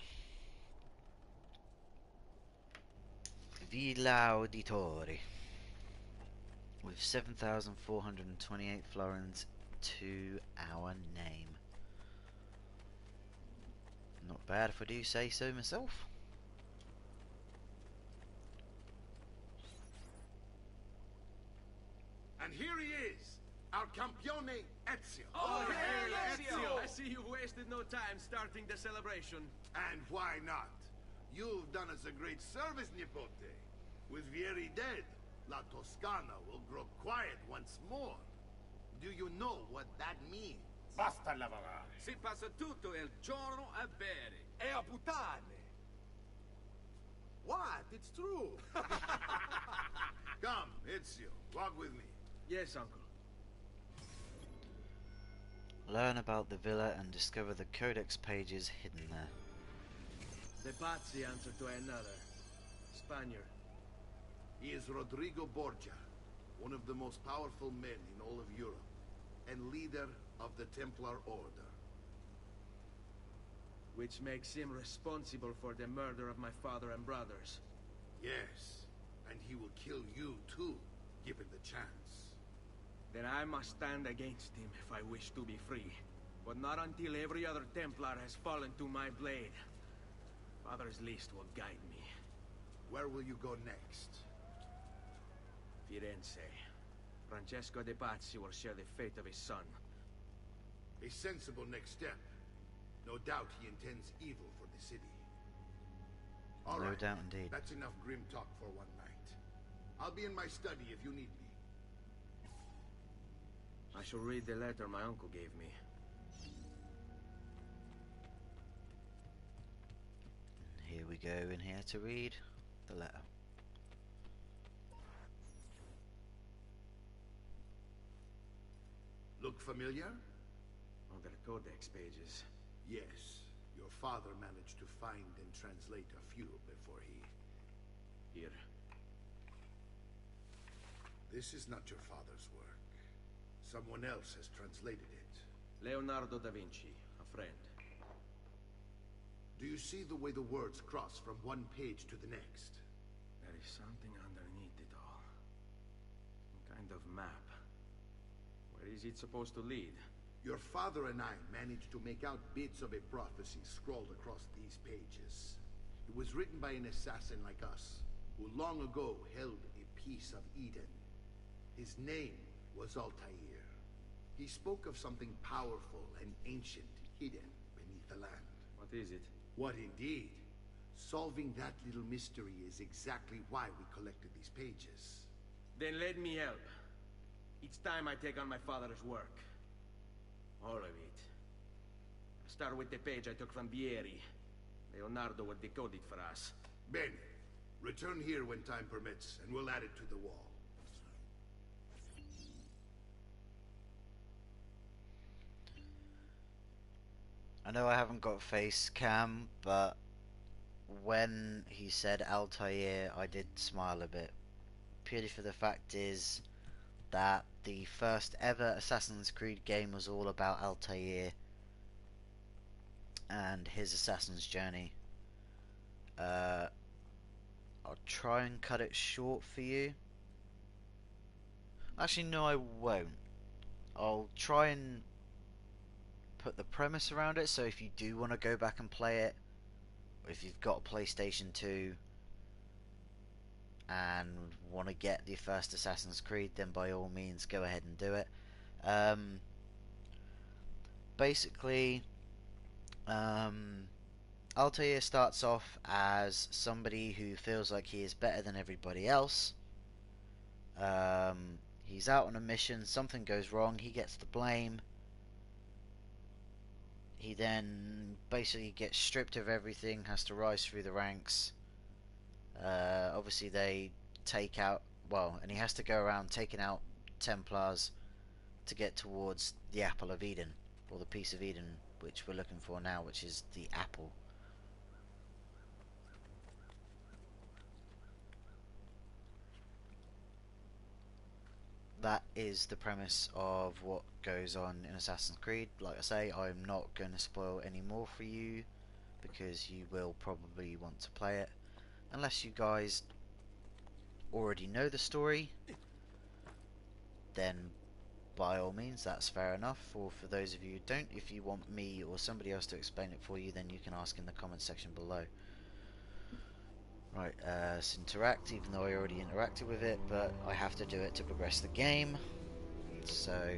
Villa Auditori. with 7,428 florins to our name. Not bad if I do say so myself. And here he is, our campione Ezio. Oh, hey, Ezio! I see you wasted no time starting the celebration. And why not? You've done us a great service, Nipote. With Vieri dead, La Toscana will grow quiet once more. Do you know what that means? Basta lavorare. Si passa tutto il giorno a bere. E a puttane. What? It's true. Come, Ezio, walk with me. Yes, uncle. Learn about the villa and discover the codex pages hidden there. The Pazzi answer to another. Spaniard. He is Rodrigo Borgia, one of the most powerful men in all of Europe, and leader of the Templar Order. Which makes him responsible for the murder of my father and brothers. Yes, and he will kill you too, given the chance. Then I must stand against him if I wish to be free. But not until every other Templar has fallen to my blade. Father's list will guide me. Where will you go next? Firenze. Francesco de Pazzi will share the fate of his son. A sensible next step. No doubt he intends evil for the city. All No right, doubt indeed. that's enough grim talk for one night. I'll be in my study if you need me. I shall read the letter my uncle gave me. Here we go in here to read the letter. Look familiar? Oh, the codex pages. Yes. Your father managed to find and translate a few before he... Here. This is not your father's work. Someone else has translated it. Leonardo da Vinci, a friend. Do you see the way the words cross from one page to the next? There is something underneath it all. Some kind of map. Where is it supposed to lead? Your father and I managed to make out bits of a prophecy scrawled across these pages. It was written by an assassin like us, who long ago held a piece of Eden. His name was Altair. He spoke of something powerful and ancient hidden beneath the land. What is it? What indeed? Solving that little mystery is exactly why we collected these pages. Then let me help. It's time I take on my father's work. All of it. I'll start with the page I took from Vieri. Leonardo will decode it for us. Bene. Return here when time permits, and we'll add it to the wall. I know I haven't got face cam, but when he said Altair, I did smile a bit. Purely for the fact is that the first ever Assassin's Creed game was all about Altair and his assassin's journey. I'll try and cut it short for you. Actually, no, I won't. I'll try and put the premise around it, so if you do want to go back and play it, or if you've got a PlayStation 2 and want to get the first Assassin's Creed, then by all means go ahead and do it. Basically, Altair starts off as somebody who feels like he is better than everybody else. He's out on a mission, something goes wrong, he gets the blame. He then basically gets stripped of everything, has to rise through the ranks. Obviously they take out, well, and he has to go around taking out Templars to get towards the Apple of Eden, or the Piece of Eden, which we're looking for now, which is the apple. That is the premise of what goes on in Assassin's Creed. Like I say, I'm not going to spoil any more for you, because you will probably want to play it. Unless you guys already know the story, then by all means, that's fair enough. Or for those of you who don't, if you want me or somebody else to explain it for you, then you can ask in the comment section below. Right, let's interact, even though I already interacted with it, but I have to do it to progress the game. So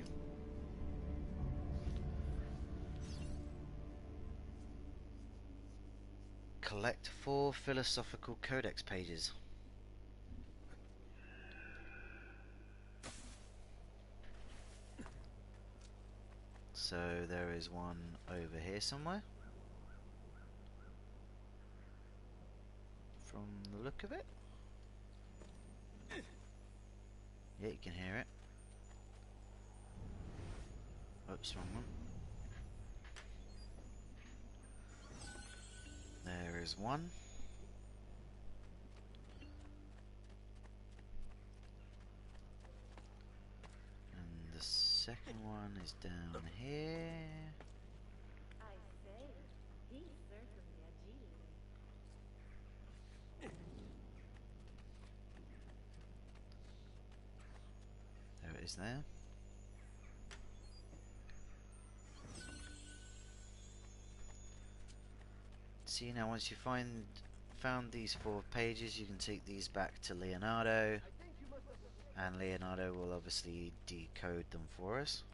collect 4 philosophical codex pages. So there is one over here somewhere, from the look of it. Yeah, you can hear it. Oops, wrong one. There is one. And the second one is down here. I say, he's certainly a genius. There it is there. See, now once you found these 4 pages, you can take these back to Leonardo, and Leonardo will obviously decode them for us.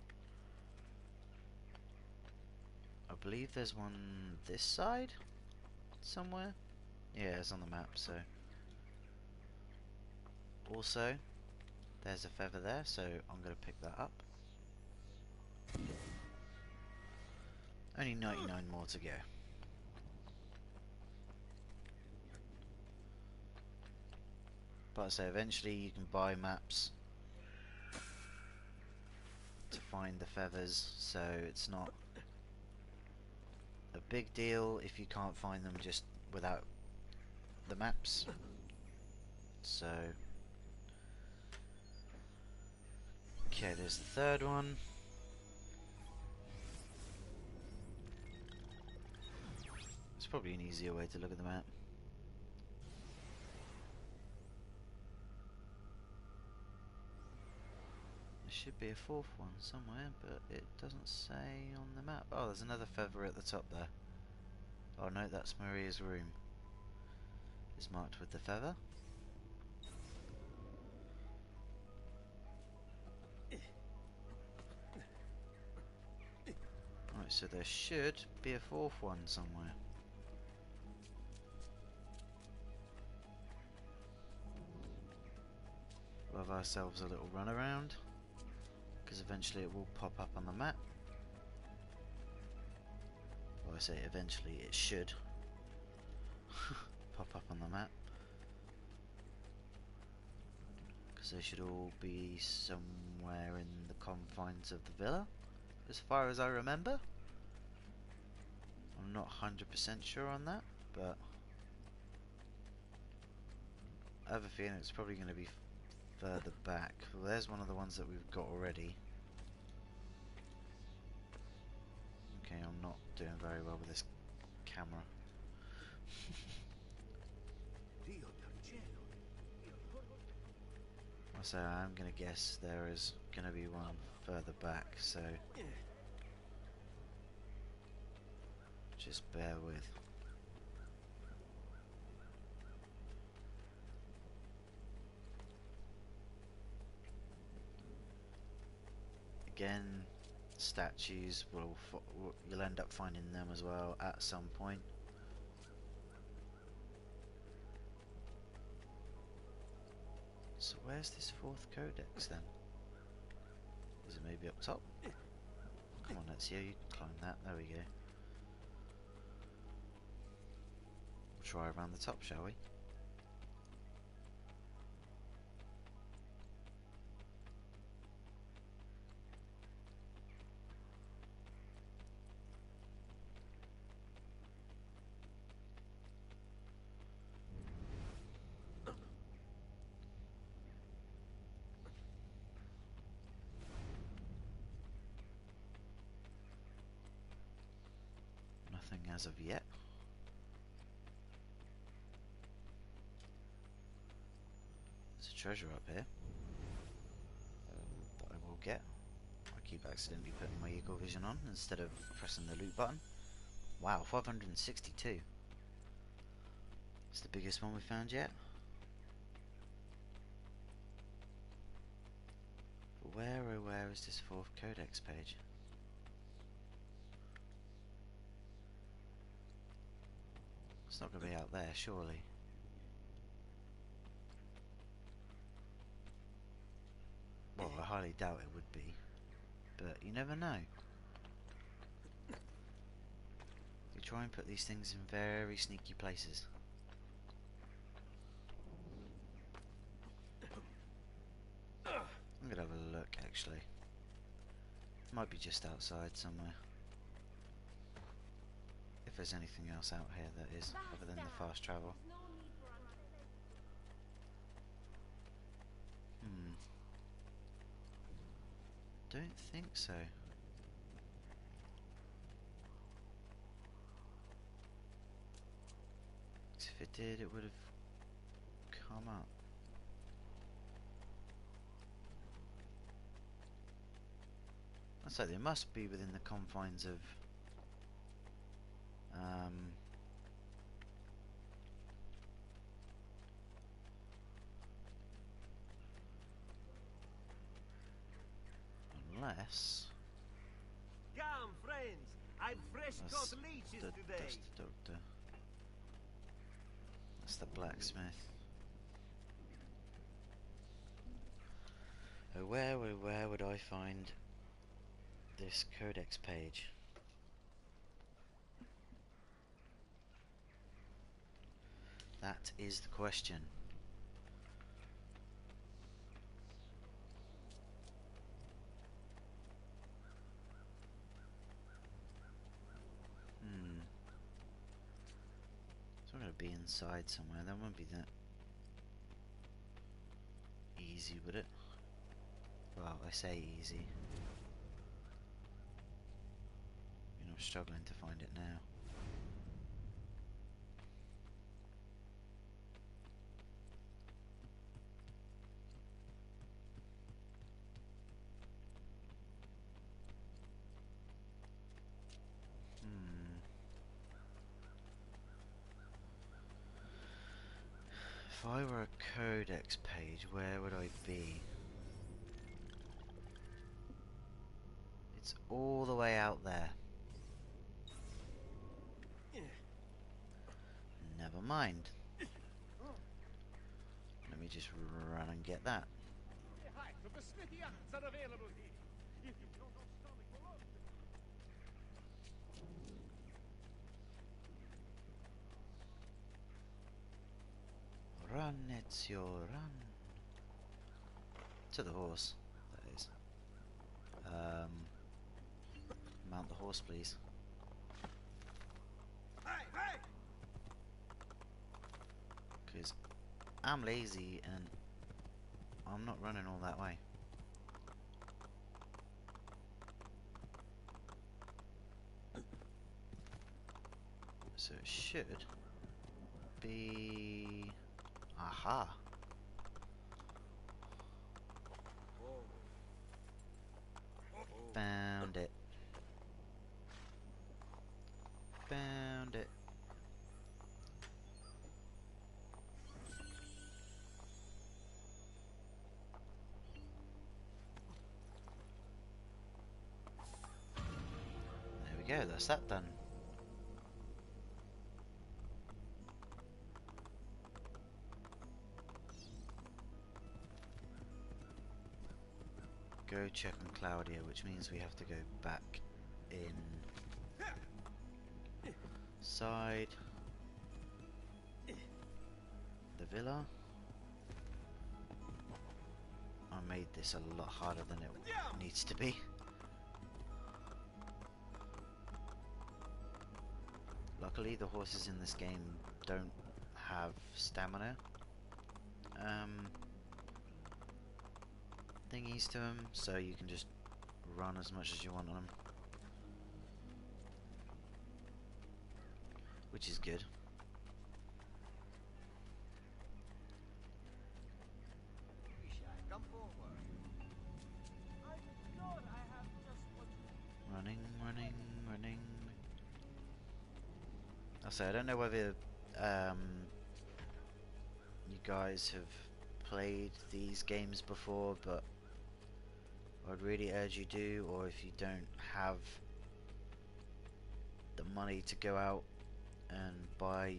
I believe there's one this side somewhere. Yeah, it's on the map. So also there's a feather there, so I'm gonna pick that up. Only 99 more to go. But I say eventually you can buy maps to find the feathers, so it's not a big deal if you can't find them just without the maps. So okay, there's the third one. It's probably an easier way to look at the map. There should be a 4th one somewhere, but it doesn't say on the map. Oh, there's another feather at the top there. Oh no, that's Maria's room. It's marked with the feather. Right, so there should be a 4th one somewhere. We'll have ourselves a little run around, because eventually it will pop up on the map. Well, I say eventually, it should pop up on the map, because they should all be somewhere in the confines of the villa, as far as I remember. I'm not 100% sure on that, but I have a feeling it's probably going to be further back. Well, there's one of the ones that we've got already. Okay, I'm not doing very well with this camera. So I'm going to guess there is going to be one further back, so just bear with. Again, statues you'll end up finding them as well at some point. So where's this 4th codex then? Is it maybe up top? Come on, let's see how you can climb that. There we go. We'll try around the top, shall we? Nothing as of yet. There's a treasure up here that I forget. I keep accidentally putting my eagle vision on instead of pressing the loot button. Wow, 562. It's the biggest one we found yet. But where is this 4th codex page? It's not going to be out there, surely. Well, I highly doubt it would be, but you never know. You try and put these things in very sneaky places. I'm gonna have a look actually. Might be just outside somewhere. If there's anything else out here that is, other than the fast travel. Don't think so. If it did, it would have come up. So they must be within the confines of unless Come, friends. I've fresh caught leeches today. That's the doctor. That's the blacksmith. Oh, where would I find this codex page? That is the question. So I'm going to be inside somewhere. That won't be that easy, would it? Well, I say easy. You know, I'm struggling to find it now. If I were a codex page, where would I be? It's all the way out there. Never mind. Let me just run and get that. Hi, the smithy arts are available here. If you don't know stomach for love. Run, Ezio, run. To the horse, that is. Mount the horse, please. Because I'm lazy and I'm not running all that way. So it should be... Aha! Found it. Found it. There we go, that's that done. Go check on Claudia, which means we have to go back in side the villa. I made this a lot harder than it needs to be. Luckily the horses in this game don't have stamina thingies to them, so you can just run as much as you want on them, which is good. Come forward. I don't know whether you guys have played these games before, but I'd really urge you do, or if you don't have the money to go out and buy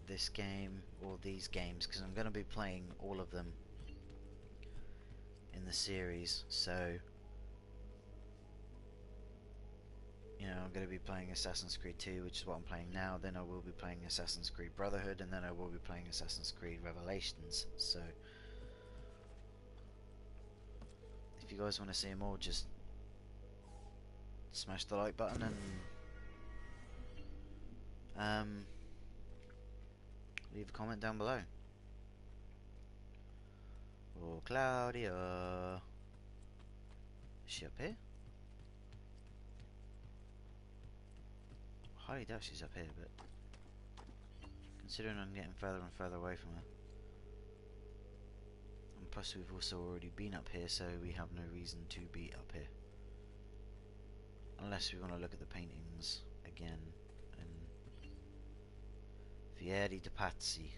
this game or these games, because I'm going to be playing all of them in the series, so you know, I'm going to be playing Assassin's Creed 2, which is what I'm playing now, then I will be playing Assassin's Creed Brotherhood, and then I will be playing Assassin's Creed Revelations. So if you guys want to see them all, just smash the like button and leave a comment down below. Oh, Claudia. Is she up here? I highly doubt she's up here, but considering I'm getting further and further away from her. And plus we've also already been up here, so we have no reason to be up here. Unless we want to look at the paintings again. And Vieri de Pazzi.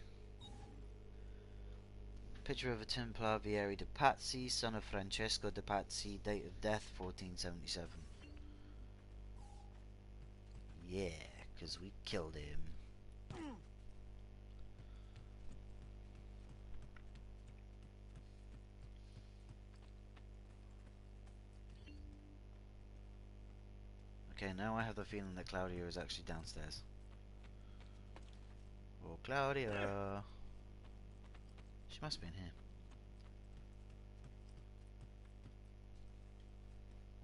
Picture of a Templar, Vieri de Pazzi, son of Francesco de Pazzi, date of death 1477. Yeah, because we killed him. Okay, now I have the feeling that Claudia is actually downstairs. Oh, Claudia. She must be in here.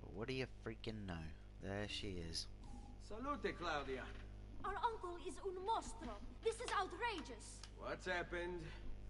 Well, what do you freaking know? There she is. Salute, Claudia. Our uncle is un mostro. This is outrageous. What's happened?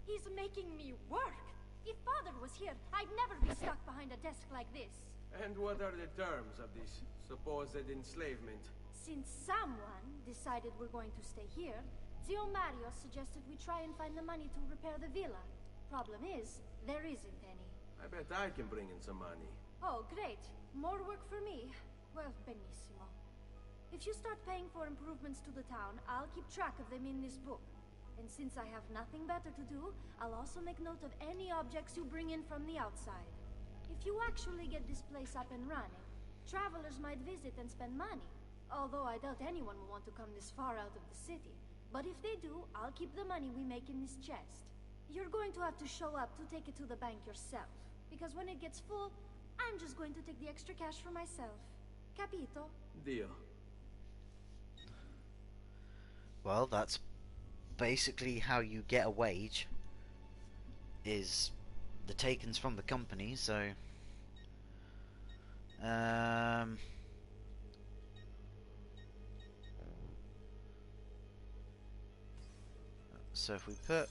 He's making me work. If father was here, I'd never be stuck behind a desk like this. And what are the terms of this supposed enslavement? Since someone decided we're going to stay here, Zio Mario suggested we try and find the money to repair the villa. Problem is, there isn't any. I bet I can bring in some money. Oh, great. More work for me. Well, benissimo. If you start paying for improvements to the town, I'll keep track of them in this book. And since I have nothing better to do, I'll also make note of any objects you bring in from the outside. If you actually get this place up and running, travelers might visit and spend money. Although I doubt anyone will want to come this far out of the city. But if they do, I'll keep the money we make in this chest. You're going to have to show up to take it to the bank yourself. Because when it gets full, I'm just going to take the extra cash for myself. Capito? Deal. Well, that's basically how you get a wage, is the takings from the company, so so if we put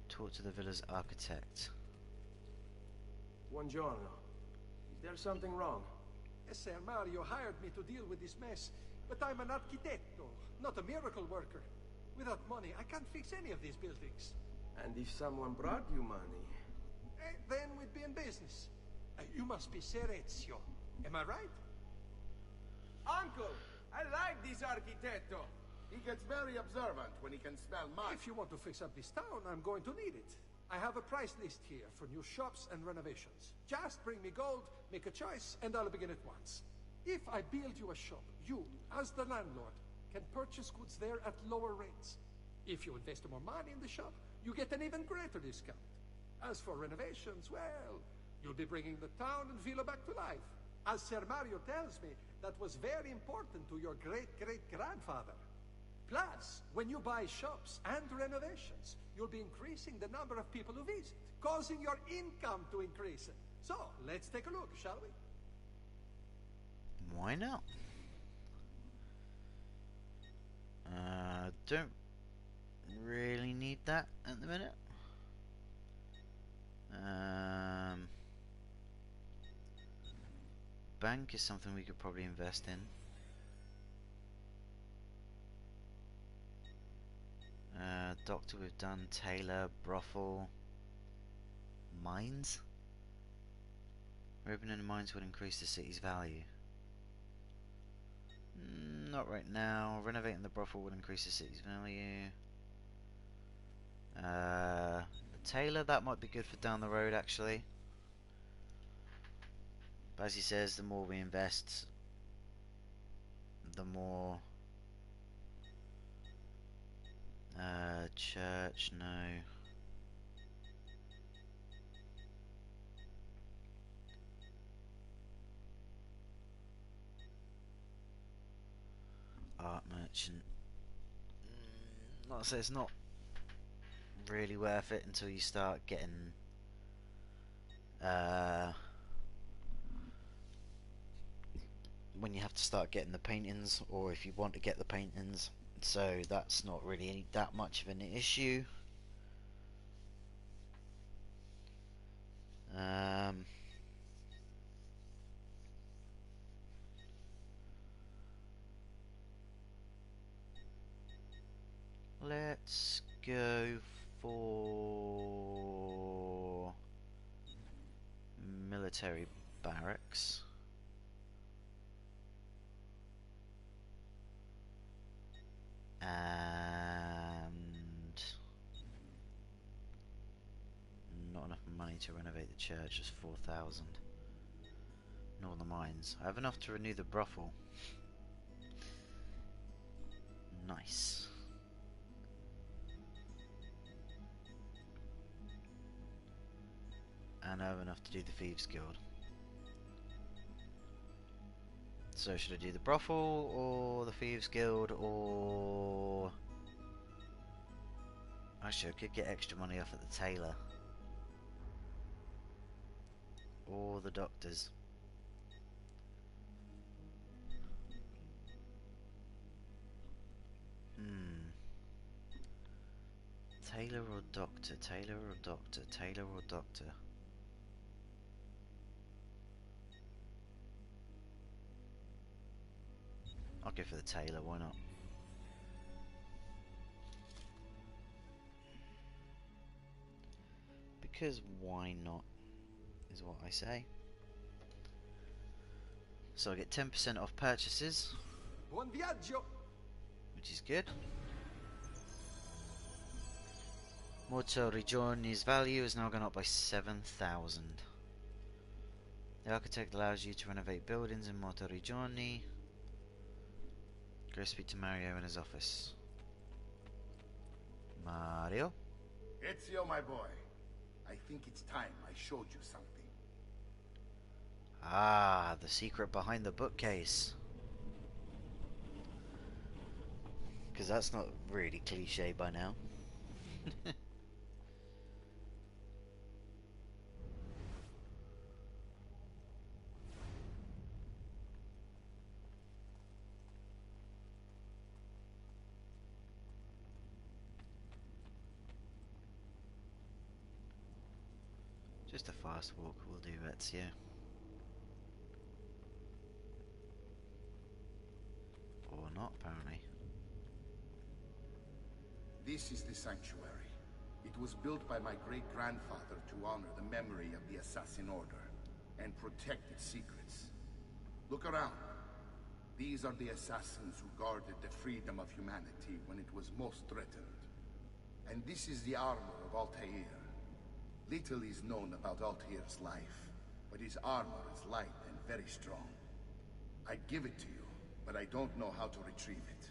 talk to the villa's architect. Buongiorno. Is there something wrong? Ser Mario hired me to deal with this mess, but I'm an architetto, not a miracle worker. Without money, I can't fix any of these buildings. And if someone brought you money? Then we'd be in business. You must be Serezio. Am I right? Uncle, I like this architetto. He gets very observant when he can smell mud. If you want to fix up this town, I'm going to need it. I have a price list here for new shops and renovations. Just bring me gold, make a choice, and I'll begin at once. If I build you a shop, you, as the landlord, can purchase goods there at lower rates. If you invest more money in the shop, you get an even greater discount. As for renovations, well, you'll be bringing the town and villa back to life. As Ser Mario tells me, that was very important to your great-great-grandfather. Plus, when you buy shops and renovations, you'll be increasing the number of people who visit, causing your income to increase. So, let's take a look, shall we? Why not? Don't really need that at the minute. Bank is something we could probably invest in. Doctor we've done, tailor, brothel. Mines? Reopening the mines would increase the city's value. Not right now. Renovating the brothel would increase the city's value. The tailor, that might be good for down the road actually. But as he says, the more we invest, the more... church, no. Art merchant. Like I say, it's not really worth it until you start getting when you have to start getting the paintings, or if you want to get the paintings. So that's not really that much of an issue. Let's go for military barracks. And not enough money to renovate the church, just 4,000. Nor the mines. I have enough to renew the brothel. Nice. And I have enough to do the Thieves Guild. So should I do the brothel, or the Thieves Guild, or... Actually, I could get extra money off at the tailor. Or the doctors. Tailor or doctor, tailor or doctor, tailor or doctor. I'll go for the tailor, why not? Because why not, is what I say. So I get 10% off purchases. Buon viaggio! Which is good. Monterigioni's value has now gone up by 7,000. The architect allows you to renovate buildings in Monterigioni. Go speak to Mario in his office. Mario? Ezio, my boy. I think it's time I showed you something. Ah, the secret behind the bookcase. Because that's not really cliche by now. Just a fast walk will do, Ezio. Or not, apparently. This is the sanctuary. It was built by my great-grandfather to honor the memory of the Assassin Order and protect its secrets. Look around. These are the assassins who guarded the freedom of humanity when it was most threatened. And this is the armor of Altair. Little is known about Altair's life, but his armor is light and very strong. I'd give it to you, but I don't know how to retrieve it.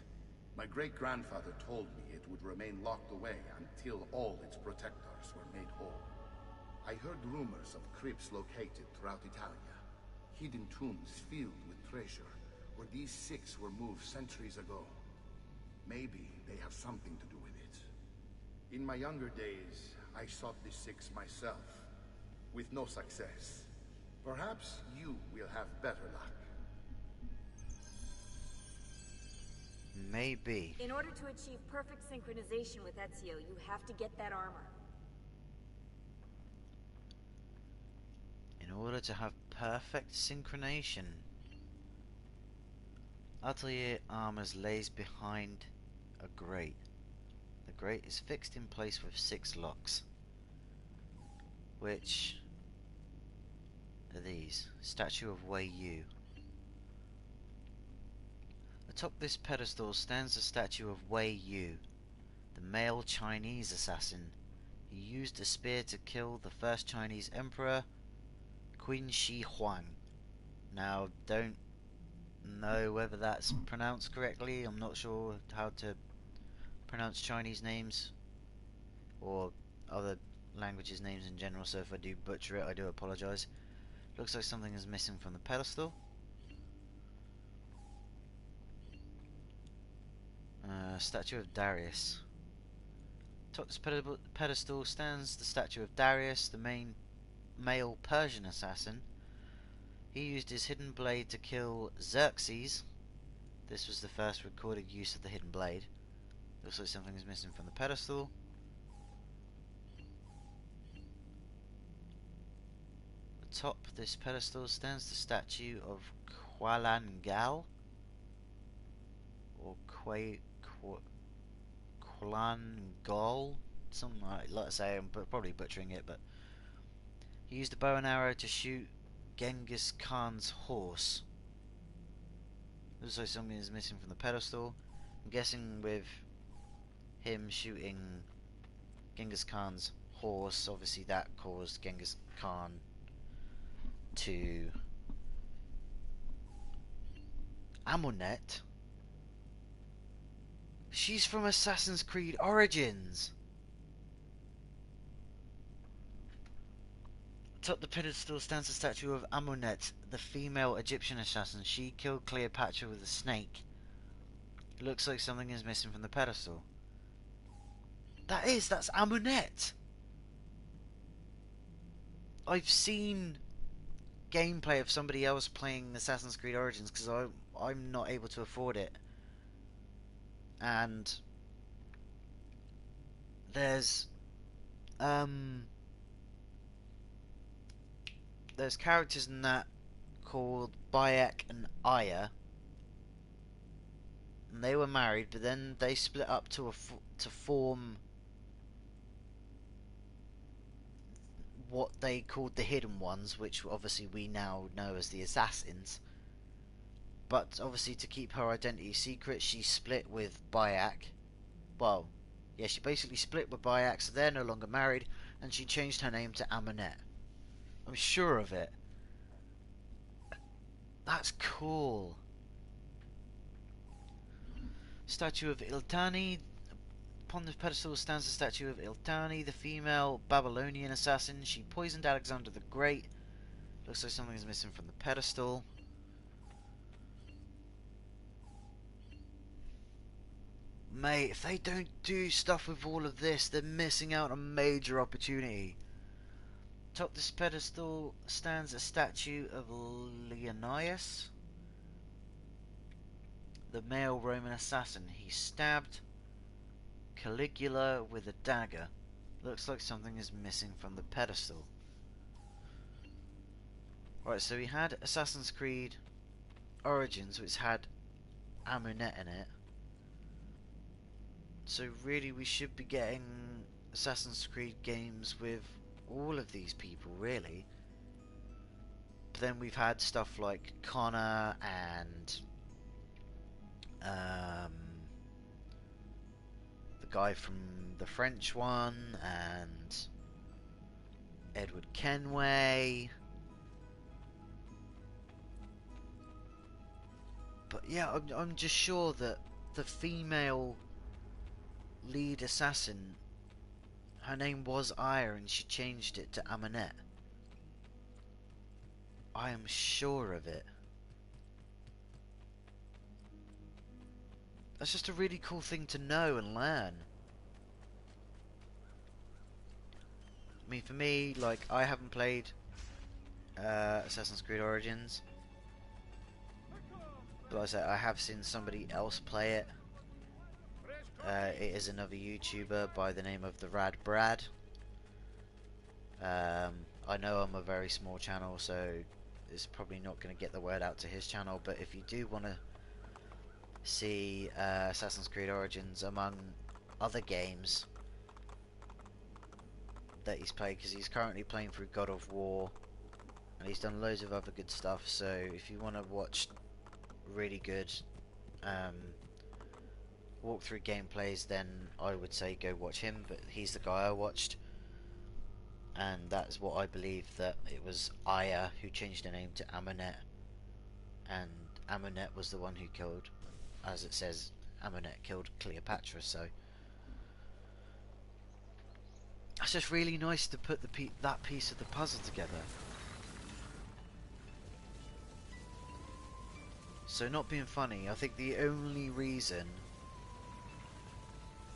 My great-grandfather told me it would remain locked away until all its protectors were made whole. I heard rumors of crypts located throughout Italia, hidden tombs filled with treasure, where these six were moved centuries ago. Maybe they have something to do with it. In my younger days, I sought the six myself, with no success. Perhaps you will have better luck. Maybe. In order to achieve perfect synchronization with Ezio, you have to get that armor. In order to have perfect synchronization, Atelier armors lays behind a grate. The grate is fixed in place with 6 locks. which are these. Statue of Wei Yu. Atop this pedestal stands the statue of Wei Yu, the male Chinese assassin. He used a spear to kill the first Chinese emperor, Qin Shi Huang. Now, don't know whether that's pronounced correctly. I'm not sure how to pronounce Chinese names or other languages' names in general, so if I do butcher it, I do apologise. Looks like something is missing from the pedestal. Statue of Darius. Atop this pedestal stands the statue of Darius, the main male Persian assassin. He used his hidden blade to kill Xerxes. This was the first recorded use of the hidden blade. Looks like something is missing from the pedestal. Atop this pedestal stands the statue of Kualan Gal, or Kualan Gol, something like I say, I'm probably butchering it, but he used a bow and arrow to shoot Genghis Khan's horse. Looks like something is missing from the pedestal. I'm guessing with him shooting Genghis Khan's horse, obviously that caused Genghis Khan to Amunet. She's from Assassin's Creed Origins. Atop the pedestal stands the statue of Amunet, the female Egyptian assassin. She killed Cleopatra with a snake. It looks like something is missing from the pedestal. That's Amunet. I've seen gameplay of somebody else playing Assassin's Creed Origins because I'm not able to afford it, and there's characters in that called Bayek and Aya, and they were married, but then they split up to form what they called the Hidden Ones, which obviously we now know as the Assassins. But obviously to keep her identity secret, she split with Bayek. Well, yeah, she basically split with Bayek, so they're no longer married, and she changed her name to Amunet. I'm sure of it. That's cool. Statue of Iltani. Upon the pedestal stands the statue of Iltani, the female Babylonian assassin. She poisoned Alexander the Great. Looks like something is missing from the pedestal. Mate, if they don't do stuff with all of this, they're missing out on a major opportunity. Atop this pedestal stands a statue of Leonidas, the male Roman assassin. He stabbed Caligula with a dagger. Looks like something is missing from the pedestal. Right, so we had Assassin's Creed Origins, which had Amunet in it. So really we should be getting Assassin's Creed games with all of these people, really. But then we've had stuff like Connor and the guy from the French one, and Edward Kenway. But yeah, I'm just sure that the female lead assassin, her name was Aya and she changed it to Amunet. I am sure of it. That's just a really cool thing to know and learn. I mean, for me, like, I haven't played Assassin's Creed Origins, but like I say, I have seen somebody else play it. It is another YouTuber by the name of the Rad Brad. I know I'm a very small channel, so it's probably not going to get the word out to his channel, but if you do want to see Assassin's Creed Origins among other games, that he's played, because he's currently playing through God of War, and he's done loads of other good stuff. So if you want to watch really good walkthrough gameplays, then I would say go watch him. But he's the guy I watched, and that's what I believe, that it was Aya who changed her name to Amunet, and Amunet was the one who killed, as it says, Amunet killed Cleopatra. So it's just really nice to put that piece of the puzzle together. So, not being funny, I think the only reason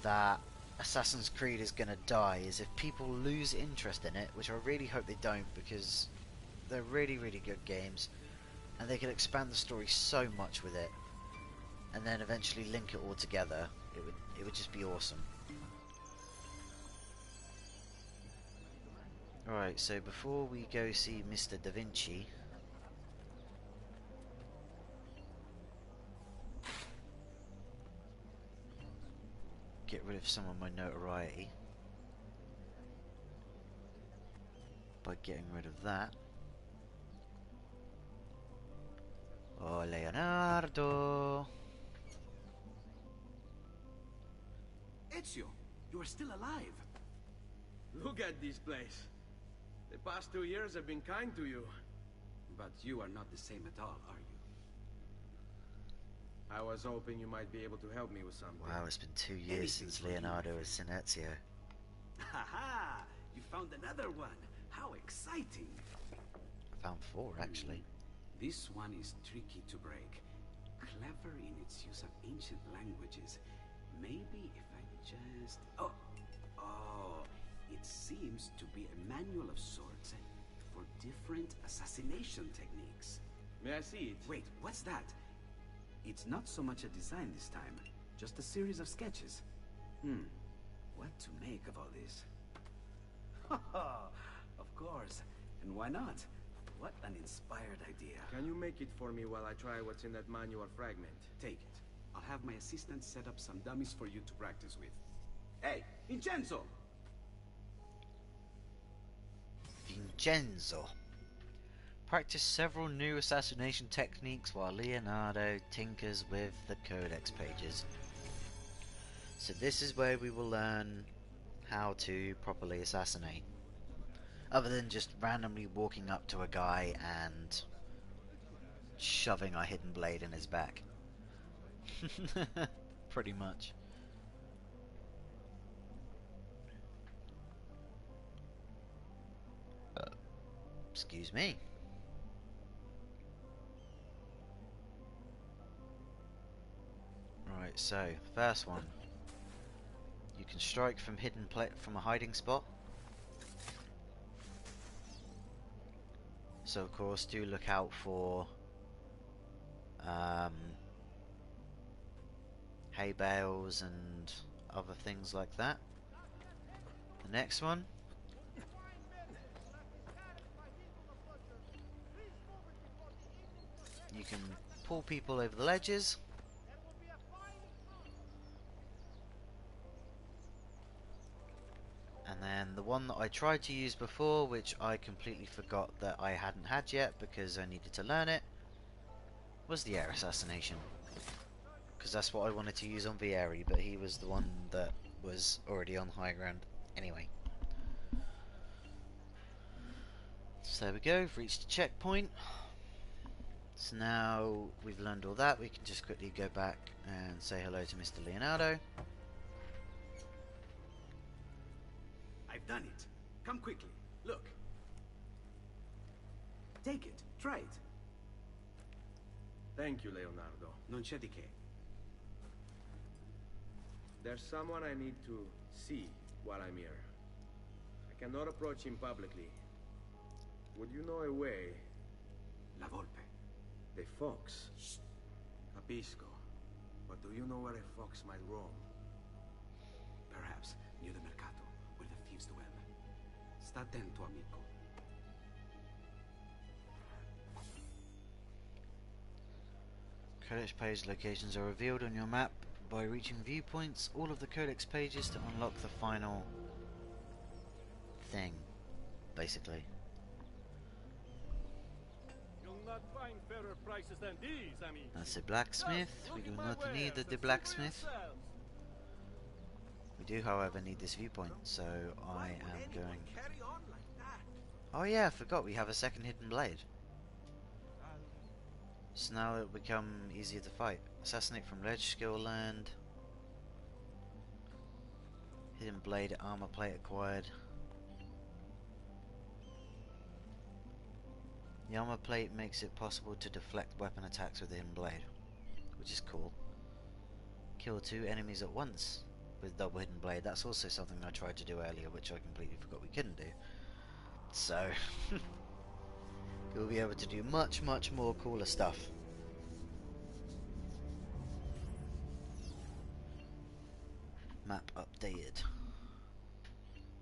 that Assassin's Creed is going to die is if people lose interest in it, which I really hope they don't, because they're really, really good games, and they could expand the story so much with it, and then eventually link it all together. It would just be awesome. Alright, so before we go see Mr. Da Vinci, get rid of some of my notoriety by getting rid of that. Oh, Leonardo! Ezio, you are still alive. Look at this place. The past 2 years have been kind to you. But you are not the same at all, are you? I was hoping you might be able to help me with something. Wow, it's been 2 years since Leonardo has seen Ezio. Haha! You found another one. How exciting! I found 4, actually. This one is tricky to break. Clever in its use of ancient languages. Maybe if I just... Oh! It seems to be a manual of sorts for different assassination techniques. May I see it? Wait, what's that? It's not so much a design this time, just a series of sketches. What to make of all this? Of course. And why not? What an inspired idea. Can you make it for me while I try what's in that manual fragment? Take it. I'll have my assistant set up some dummies for you to practice with. Hey, Vincenzo! Vincenzo. Practice several new assassination techniques while Leonardo tinkers with the codex pages. So this is where we will learn how to properly assassinate. Other than just randomly walking up to a guy and shoving a hidden blade in his back. Pretty much. Excuse me. Right, so first one. You can strike from from a hiding spot. So of course, do look out for hay bales and other things like that. The next one. You can pull people over the ledges. And then the one that I tried to use before, which I completely forgot that I hadn't had yet because I needed to learn it, was the air assassination. Because that's what I wanted to use on Vieri, but he was the one that was already on high ground anyway. So there we go, we've reached a checkpoint. So now we've learned all that, we can just quickly go back and say hello to Mr. Leonardo. I've done it. Come quickly. Look. Take it. Try it. Thank you, Leonardo. Non c'è di che. There's someone I need to see while I'm here. I cannot approach him publicly. Would you know a way? La Volpe. The fox. Shh. Capisco. But do you know where a fox might roam? Perhaps near the Mercato, where the thieves dwell. Sta attento, amico. Codex page locations are revealed on your map by reaching viewpoints, all of the codex pages to unlock the final thing, basically. You'll not find fairer prices than these, amici. That's a blacksmith. We do not need the blacksmith. We do, however, need this viewpoint, so I am going... Oh yeah, I forgot we have a second hidden blade. So now it'll become easier to fight. Assassinate from ledge, skill learned. Hidden blade, armor plate acquired. The armor plate makes it possible to deflect weapon attacks with the hidden blade, which is cool. Kill 2 enemies at once with double hidden blade. That's also something I tried to do earlier, which I completely forgot we couldn't do. So you'll be able to do much more cooler stuff. Map updated.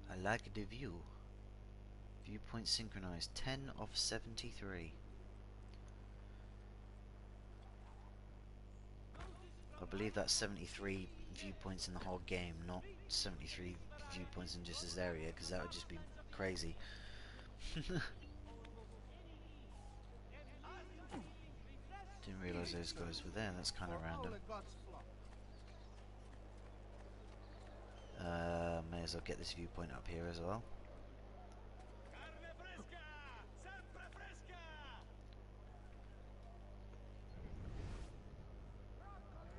I like the view. Viewpoint synchronized. 10 of 73. I believe that's 73 viewpoints in the whole game, not 73 viewpoints in just this area, because that would just be crazy. Didn't realise those guys were there. That's kind of random. May as well get this viewpoint up here as well.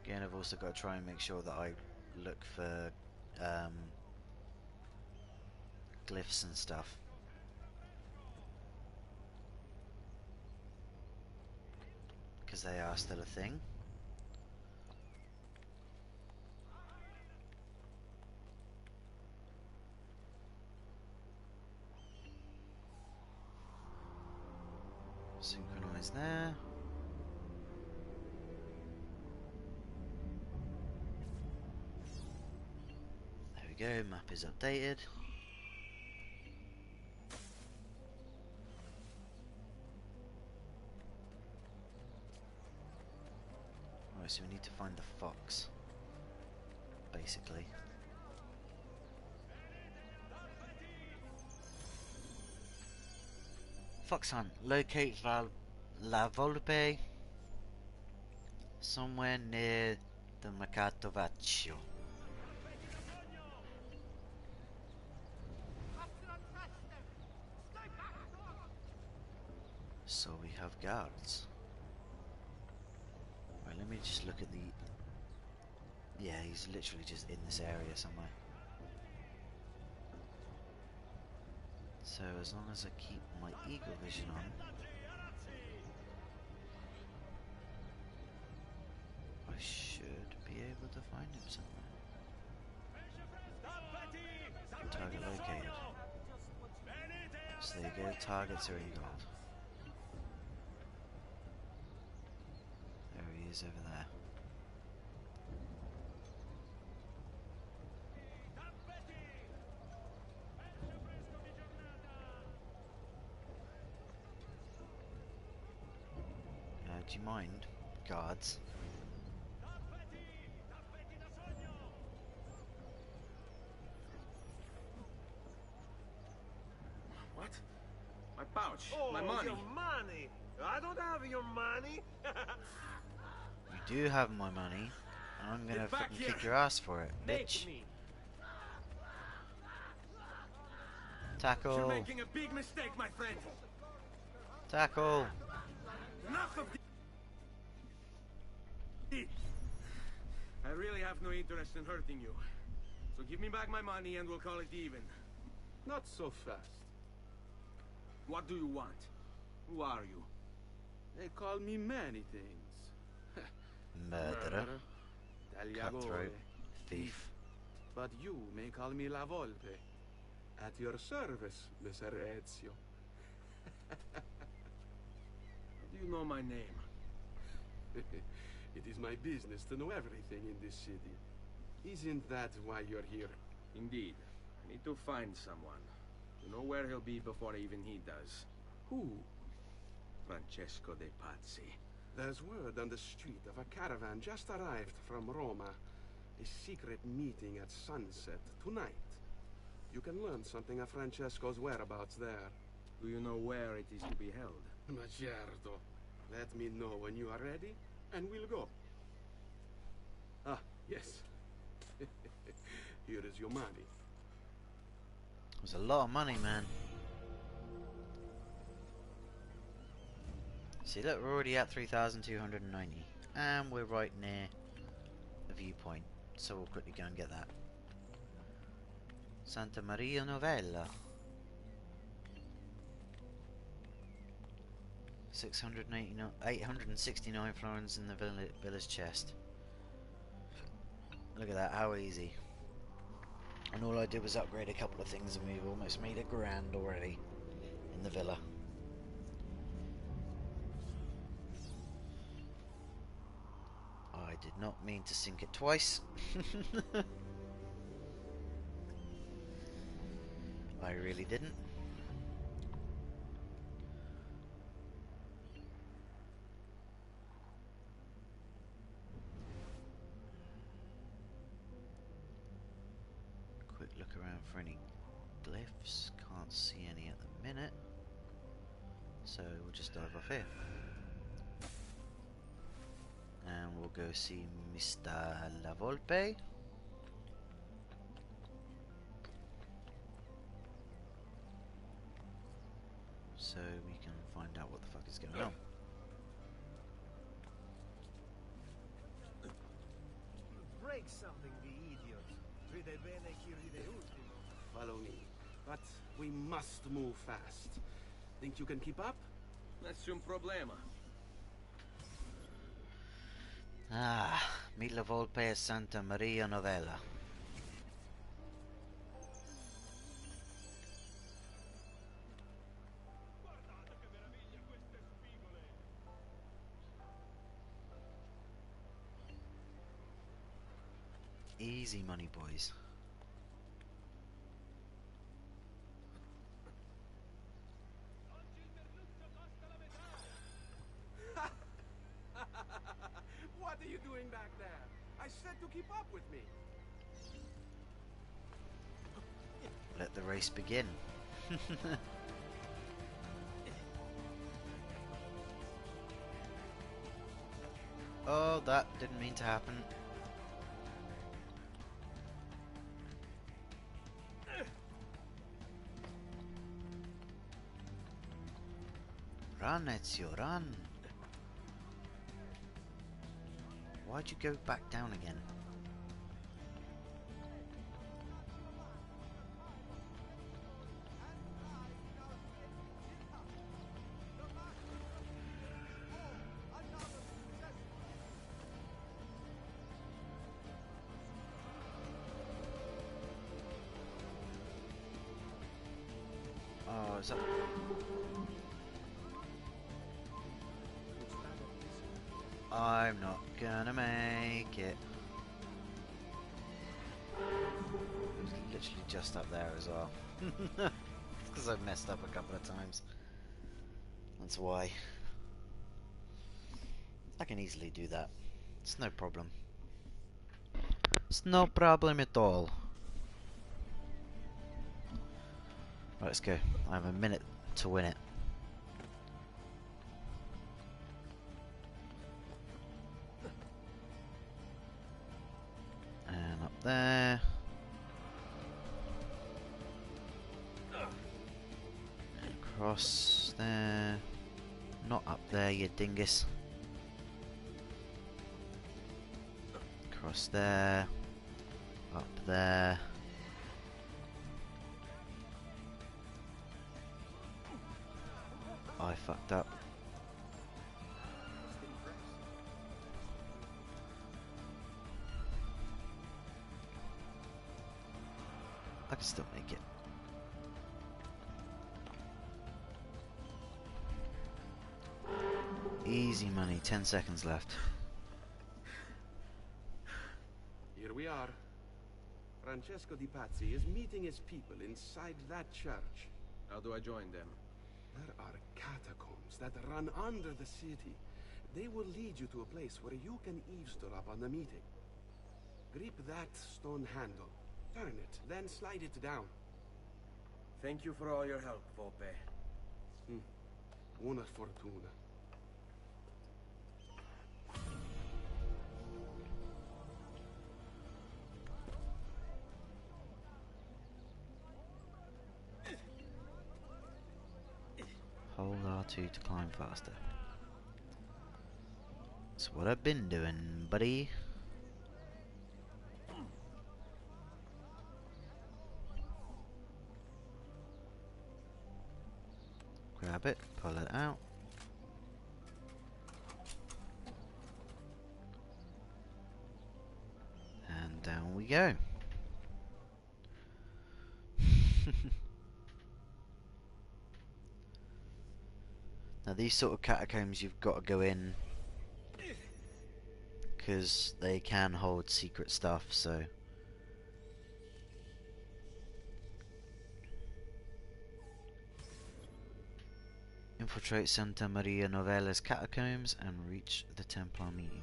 Again, I've also got to try and make sure that I look for glyphs and stuff. Because they are still a thing. Synchronize there. There we go, map is updated. Alright, so we need to find the fox, basically. Fox hunt. Locate La Volpe somewhere near the Mercato Vecchio. So we have guards. Right, let me just look at the... Yeah, he's literally just in this area somewhere. So as long as I keep my eagle vision on, I should be able to find him somewhere. Target located. So there you go, targets are eagled. There he is over there. Do you mind, guards? What? My pouch. Oh, my money. Your money. I don't have your money. You do have my money, and I'm gonna fucking kick your ass for it, bitch. Tackle. You're making a big mistake, my friend. Tackle. Enough of I really have no interest in hurting you. So give me back my money and we'll call it even. Not so fast. What do you want? Who are you? They call me many things. Murderer. Tagliatore, Cutthroat. Thief. But you may call me La Volpe. At your service, Messer Ezio. Do you know my name? It is my business to know everything in this city. Isn't that why you're here? Indeed. I need to find someone. To know where he'll be before even he does. Who? Francesco de Pazzi. There's word on the street of a caravan just arrived from Roma. A secret meeting at sunset tonight. You can learn something of Francesco's whereabouts there. Do you know where it is to be held? Ma certo. Let me know when you are ready, and we'll go. Ah, yes. Here is your money. It was a lot of money, man. See, look, we're already at 3,290. And we're right near the viewpoint. So we'll quickly go and get that. Santa Maria Novella. 869 florins in the villa's chest. Look at that, how easy. And all I did was upgrade a couple of things and we've almost made $1,000 already in the villa. I did not mean to sink it twice. I really didn't. Quick look around for any glyphs. Can't see any at the minute. So we'll just dive off here. And we'll go see Mr. La Volpe. So we can find out what the fuck is going on. Break something, the idiot. Ride bene chi ride ultimo. Follow me. But we must move fast. Think you can keep up? Nessun problema. Ah, meet La Volpe at Santa Maria Novella. Easy money, boys. What are you doing back there? I said to keep up with me. Let the race begin. Oh, that didn't mean to happen. Run, Ezio, run! Why'd you go back down again? Oh, is that... I'm not gonna make it. It was literally just up there as well. Because I've messed up a couple of times. That's why. I can easily do that. It's no problem. It's no problem at all. Right, let's go. I have a minute to win it. And up there. And across there. Not up there, you dingus. Across there. Up there. I fucked up. I can still make it. Easy money, 10 seconds left. Here we are. Francesco Di Pazzi is meeting his people inside that church. How do I join them? There are catacombs that run under the city. They will lead you to a place where you can eavesdrop on the meeting. Grip that stone handle. Turn it, then slide it down. Thank you for all your help, Volpe. Una fortuna. Hold R2 to climb faster. That's what I've been doing, buddy. Grab it, pull it out. And down we go. Now these sort of catacombs you've got to go in because they can hold secret stuff, so infiltrate Santa Maria Novella's catacombs and reach the Templar meeting.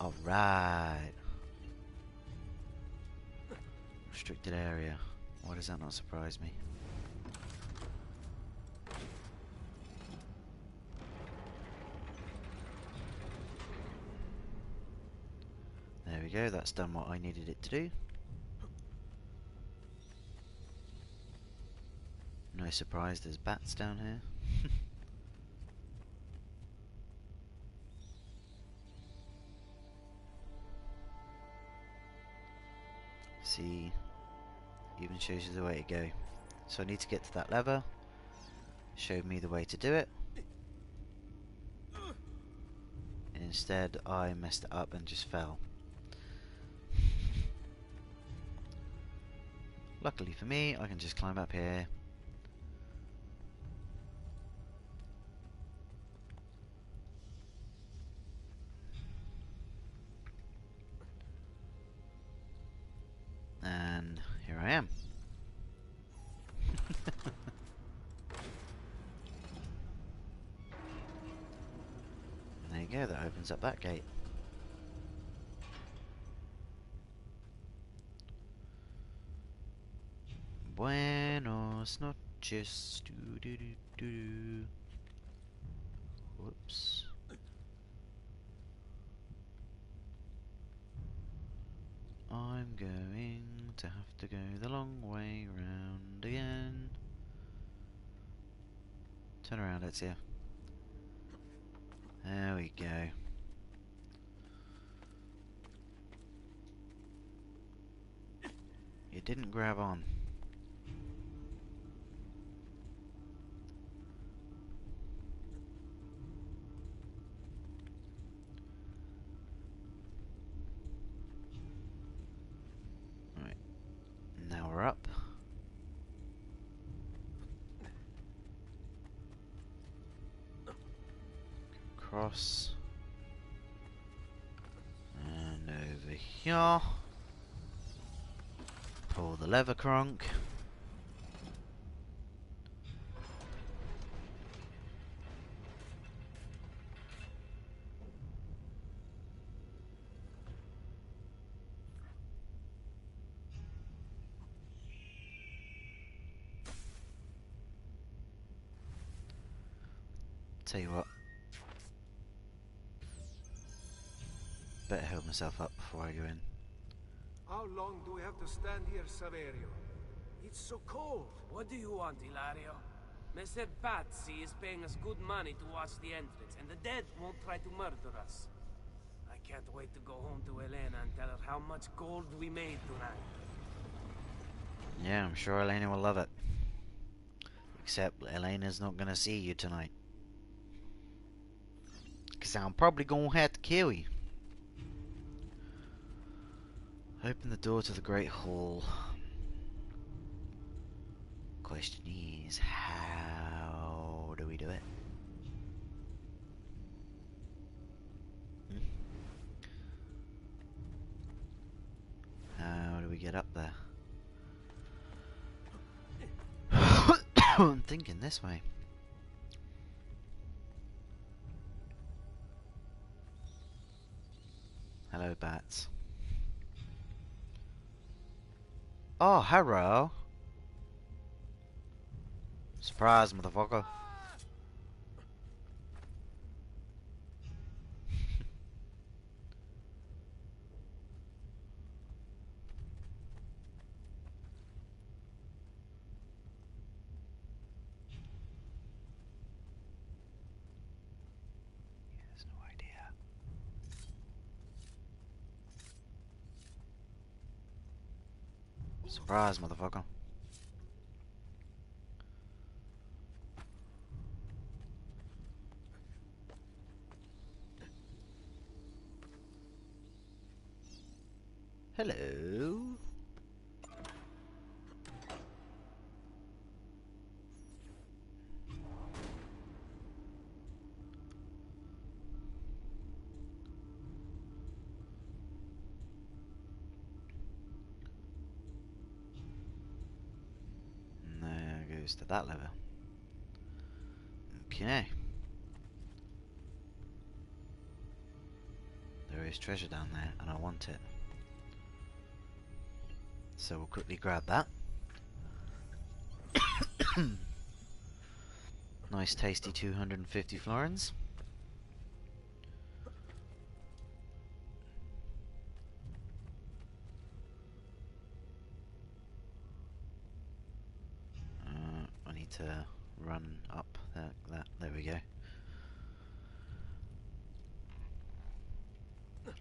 Alright. Restricted area. Why does that not surprise me? There we go, that's done what I needed it to do. No surprise there's bats down here. See, even shows you the way to go. So I need to get to that lever. Showed me the way to do it. And instead I messed it up and just fell. Luckily for me, I can just climb up here. And here I am. There you go, that opens up that gate. Buenos noches. Doo -doo -doo -doo. Whoops. I'm going to have to go the long way round again. Turn around, it's here. There we go. You didn't grab on. Right. Now we're up. Across. And over here. Pull the lever cronk. Tell you what. Better help myself up before I go in. How long do we have to stand here, Saverio? It's so cold. What do you want, Ilario? Messer Pazzi is paying us good money to watch the entrance, and the dead won't try to murder us. I can't wait to go home to Elena and tell her how much gold we made tonight. Yeah, I'm sure Elena will love it. Except Elena's not gonna see you tonight. 'Cause I'm probably gonna have to kill you. Open the door to the Great Hall. Question is, how do we do it? How do we get up there? I'm thinking this way. Hello, bats. Oh, hello. Surprise, motherfucker. He has no idea. Surprise, motherfucker. Hello. And there goes to that level. Okay. There is treasure down there, and I want it. So we'll quickly grab that. Nice tasty 250 florins. I need to run up that. There we go.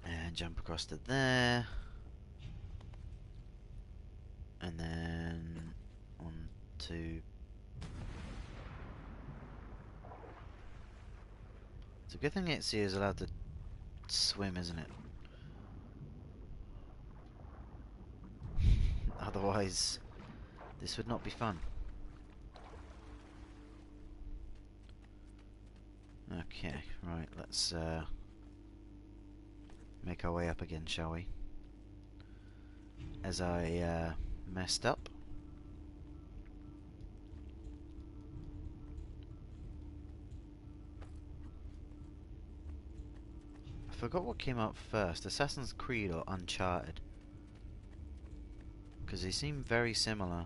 And jump across to there. And then on to... It's a good thing Itzy is allowed to swim, isn't it? Otherwise, this would not be fun. Okay, right, let's make our way up again, shall we? As I messed up. I forgot what came up first, Assassin's Creed or Uncharted. Because they seem very similar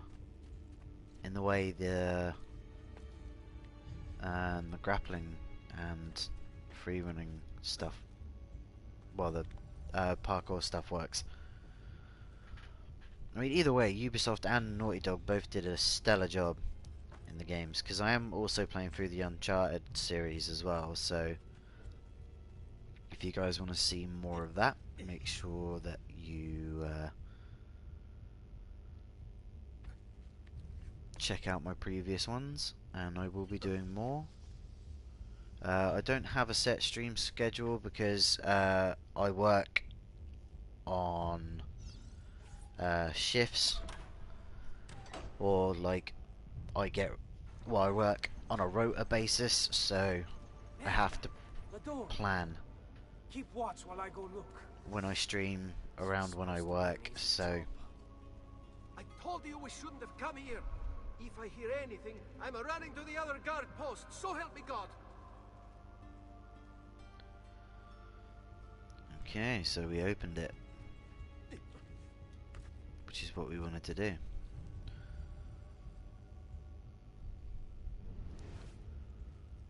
in the way the grappling and free running stuff, well, the parkour stuff works. I mean, either way, Ubisoft and Naughty Dog both did a stellar job in the games, because I am also playing through the Uncharted series as well, so if you guys want to see more of that, make sure that you check out my previous ones, and I will be doing more. I don't have a set stream schedule because I work on shifts, or like I work on a rota basis, so I have to plan Keep watch while I go look. when I stream around when I work, so I told you we shouldn't have come here. If I hear anything, I'm running to the other guard post, so help me God. okay, so we opened it, which is what we wanted to do.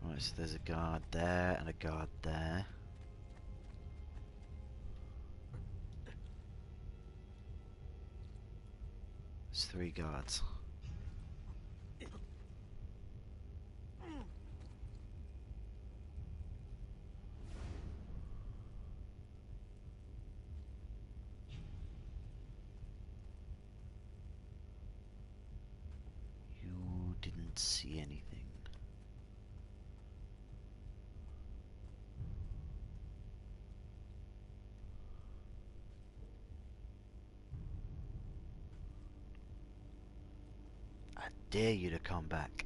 Right, so there's a guard there and a guard there. There's 3 guards. You didn't see anything. I dare you to come back.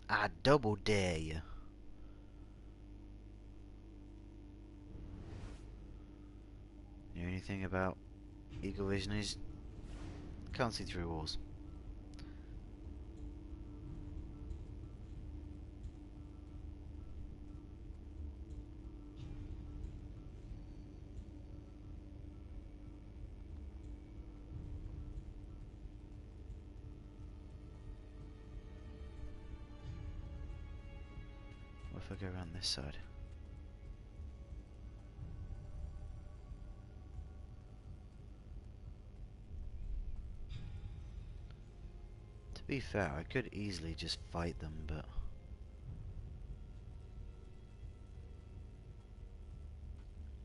I double dare you. You know anything about Eagle Vision? Is can't see through walls. if I go around this side? To be fair, I could easily just fight them, but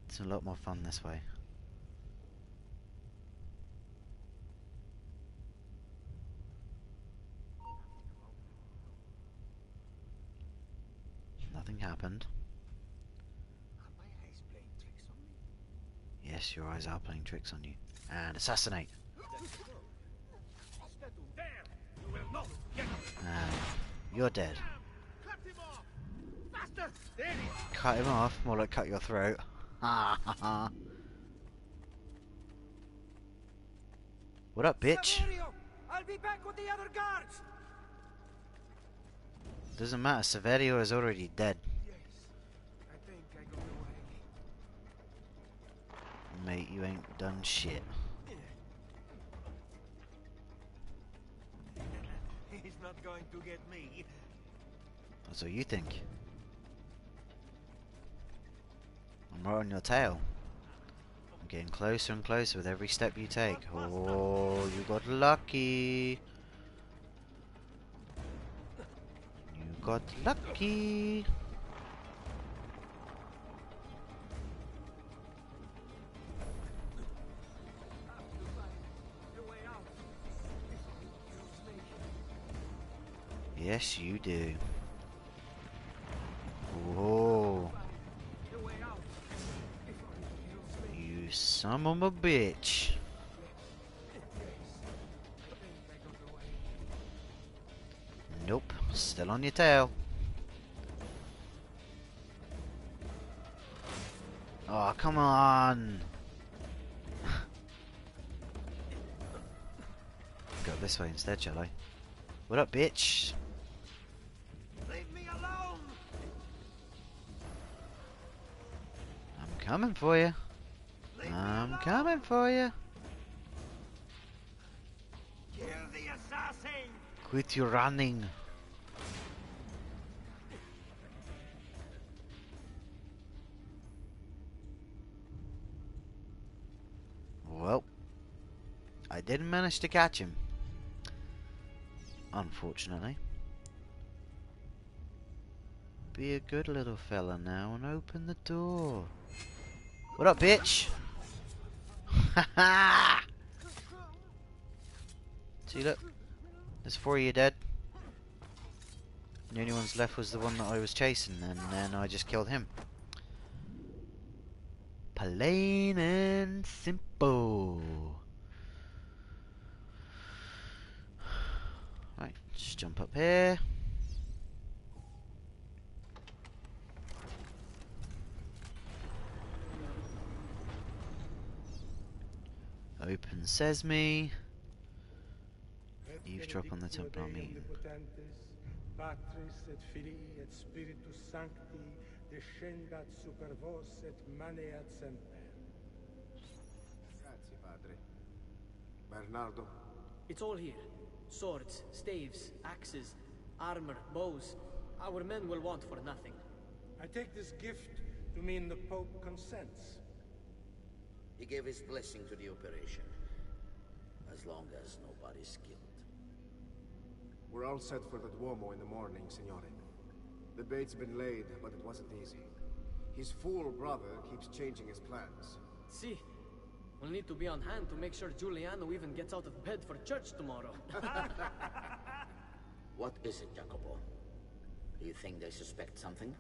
it's a lot more fun this way. Nothing happened. Are my eyes playing tricks on me? Yes, your eyes are playing tricks on you. And assassinate! There! You will not get up! And you're dead. Cut him off! Faster! There he is! Cut him off? More like cut your throat. Ha ha ha. What up, bitch? Saverio, I'll be back with the other guards. Doesn't matter, Saverio is already dead. Yes, I think I got away. Mate, you ain't done shit. He's not going to get me. That's what you think. I'm right on your tail. I'm getting closer and closer with every step you take. Oh, you got lucky. You got lucky. Yes, you do. Oh, you son of a bitch. Nope, still on your tail. Oh, come on. Go this way instead, shall I? What up, bitch? Leave me alone. I'm coming for you. I'm coming for you. Kill the assassin. Quit your running. Well, I didn't manage to catch him. Unfortunately. Be a good little fella now and open the door. What up, bitch? Haha! See, look. There's 4 of you dead. The only one's left was the one that I was chasing, and then I just killed him. Plain and simple. Right, just jump up here. Open Sesame. Eavesdrop on the Templar meeting. Patris et Filii et Spiritus Sancti descendat super vos et maneat semper. Grazie, padre. Bernardo. It's all here. Swords, staves, axes, armor, bows. Our men will want for nothing. I take this gift to mean the Pope consents. He gave his blessing to the operation. As long as nobody's killed. We're all set for the Duomo in the morning, Signore. The bait's been laid, but it wasn't easy. His fool brother keeps changing his plans. See, we'll need to be on hand to make sure Giuliano even gets out of bed for church tomorrow. What is it, Jacopo? Do you think they suspect something?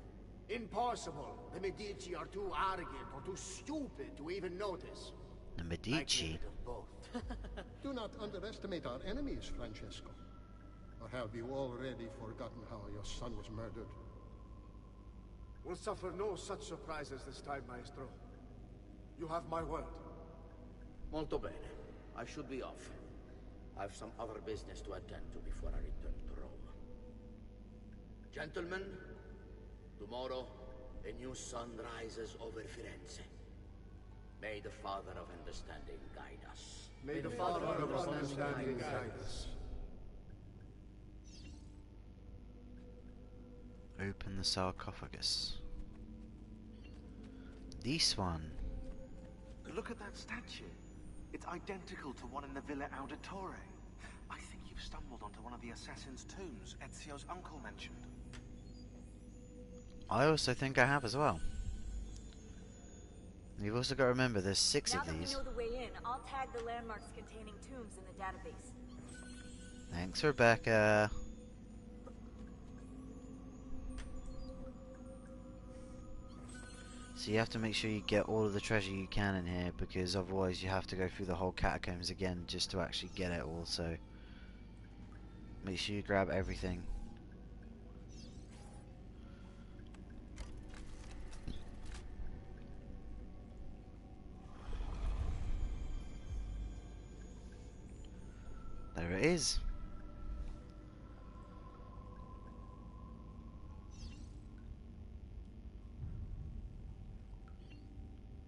Impossible. The Medici are too arrogant or too stupid to even notice. The Medici? Do not underestimate our enemies, Francesco. Or have you already forgotten how your son was murdered? We'll suffer no such surprises this time, Maestro. You have my word. Molto bene. I should be off. I've some other business to attend to before I return to Rome. Gentlemen, tomorrow, a new sun rises over Firenze. May the Father of Understanding guide us. May the Father of Understanding guide us. Open the sarcophagus. This one. Look at that statue. It's identical to one in the Villa Auditore. I think you've stumbled onto one of the assassin's tombs Ezio's uncle mentioned. I also think I have as well. You've also got to remember there's 6 now of these. Now that we know the way in, I'll tag the landmarks containing tombs in the database. Thanks, Rebecca. So you have to make sure you get all of the treasure you can in here, because otherwise you have to go through the whole catacombs again just to actually get it all, so make sure you grab everything. There it is.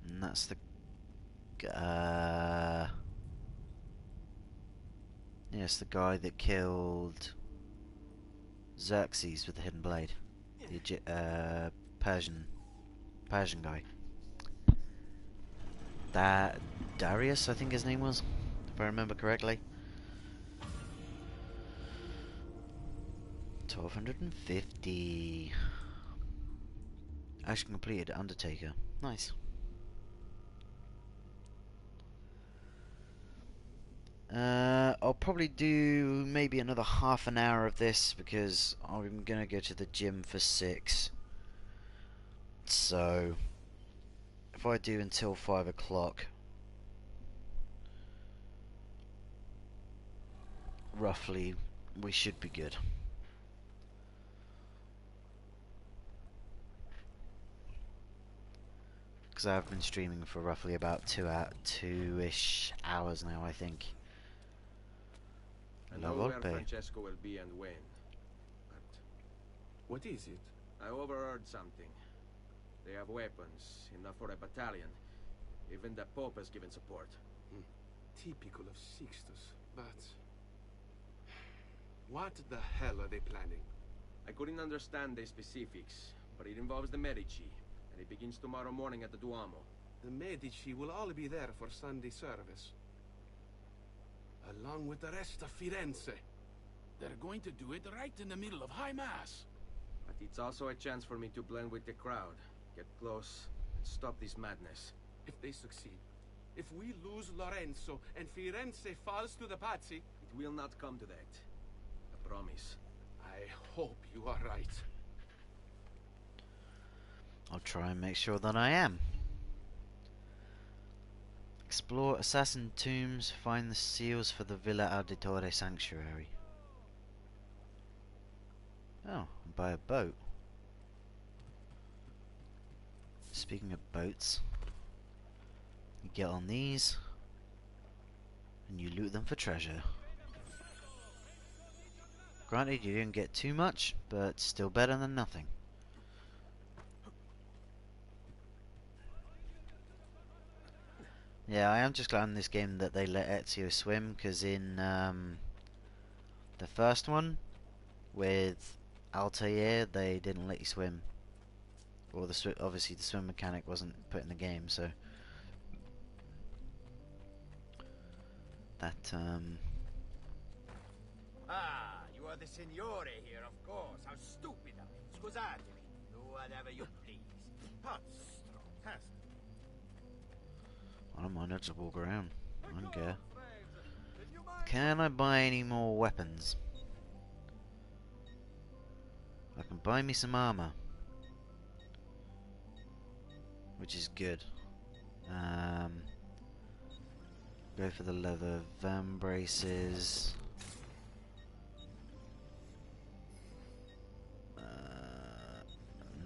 And that's the yes, the guy that killed Xerxes with the hidden blade. The Persian guy. Darius, I think his name was, if I remember correctly. 1250. Action completed. Undertaker. Nice. I'll probably do maybe another half an hour of this because I'm gonna go to the gym for 6. So if I do until 5 o'clock, roughly, we should be good. Because I've been streaming for roughly about 2-ish hours now, I think. I know where Francesco will be and when. But what is it? I overheard something. They have weapons, enough for a battalion. Even the Pope has given support. Typical of Sixtus, but... what the hell are they planning? I couldn't understand the specifics, but it involves the Medici, and it begins tomorrow morning at the Duomo. The Medici will all be there for Sunday service, along with the rest of Firenze. They're going to do it right in the middle of High Mass. But it's also a chance for me to blend with the crowd, get close, and stop this madness. If they succeed, if we lose Lorenzo and Firenze falls to the Pazzi... It will not come to that. I promise. I hope you are right. I'll try and make sure that I am. Explore assassin tombs, find the seals for the Villa Auditore sanctuary. Oh, and buy a boat. Speaking of boats, you get on these and you loot them for treasure. Granted, you didn't get too much, but still better than nothing. Yeah, I am just glad in this game that they let Ezio swim, because in the first one with Altair, they didn't let you swim. Or obviously the swim mechanic wasn't put in the game, so that Ah, you are the signore here, of course. How stupid of me. Scusatemi. Do whatever you please. Pastro. I don't mind, I just walk around. I don't care. Can I buy any more weapons? I can buy me some armor, which is good. Go for the leather van braces.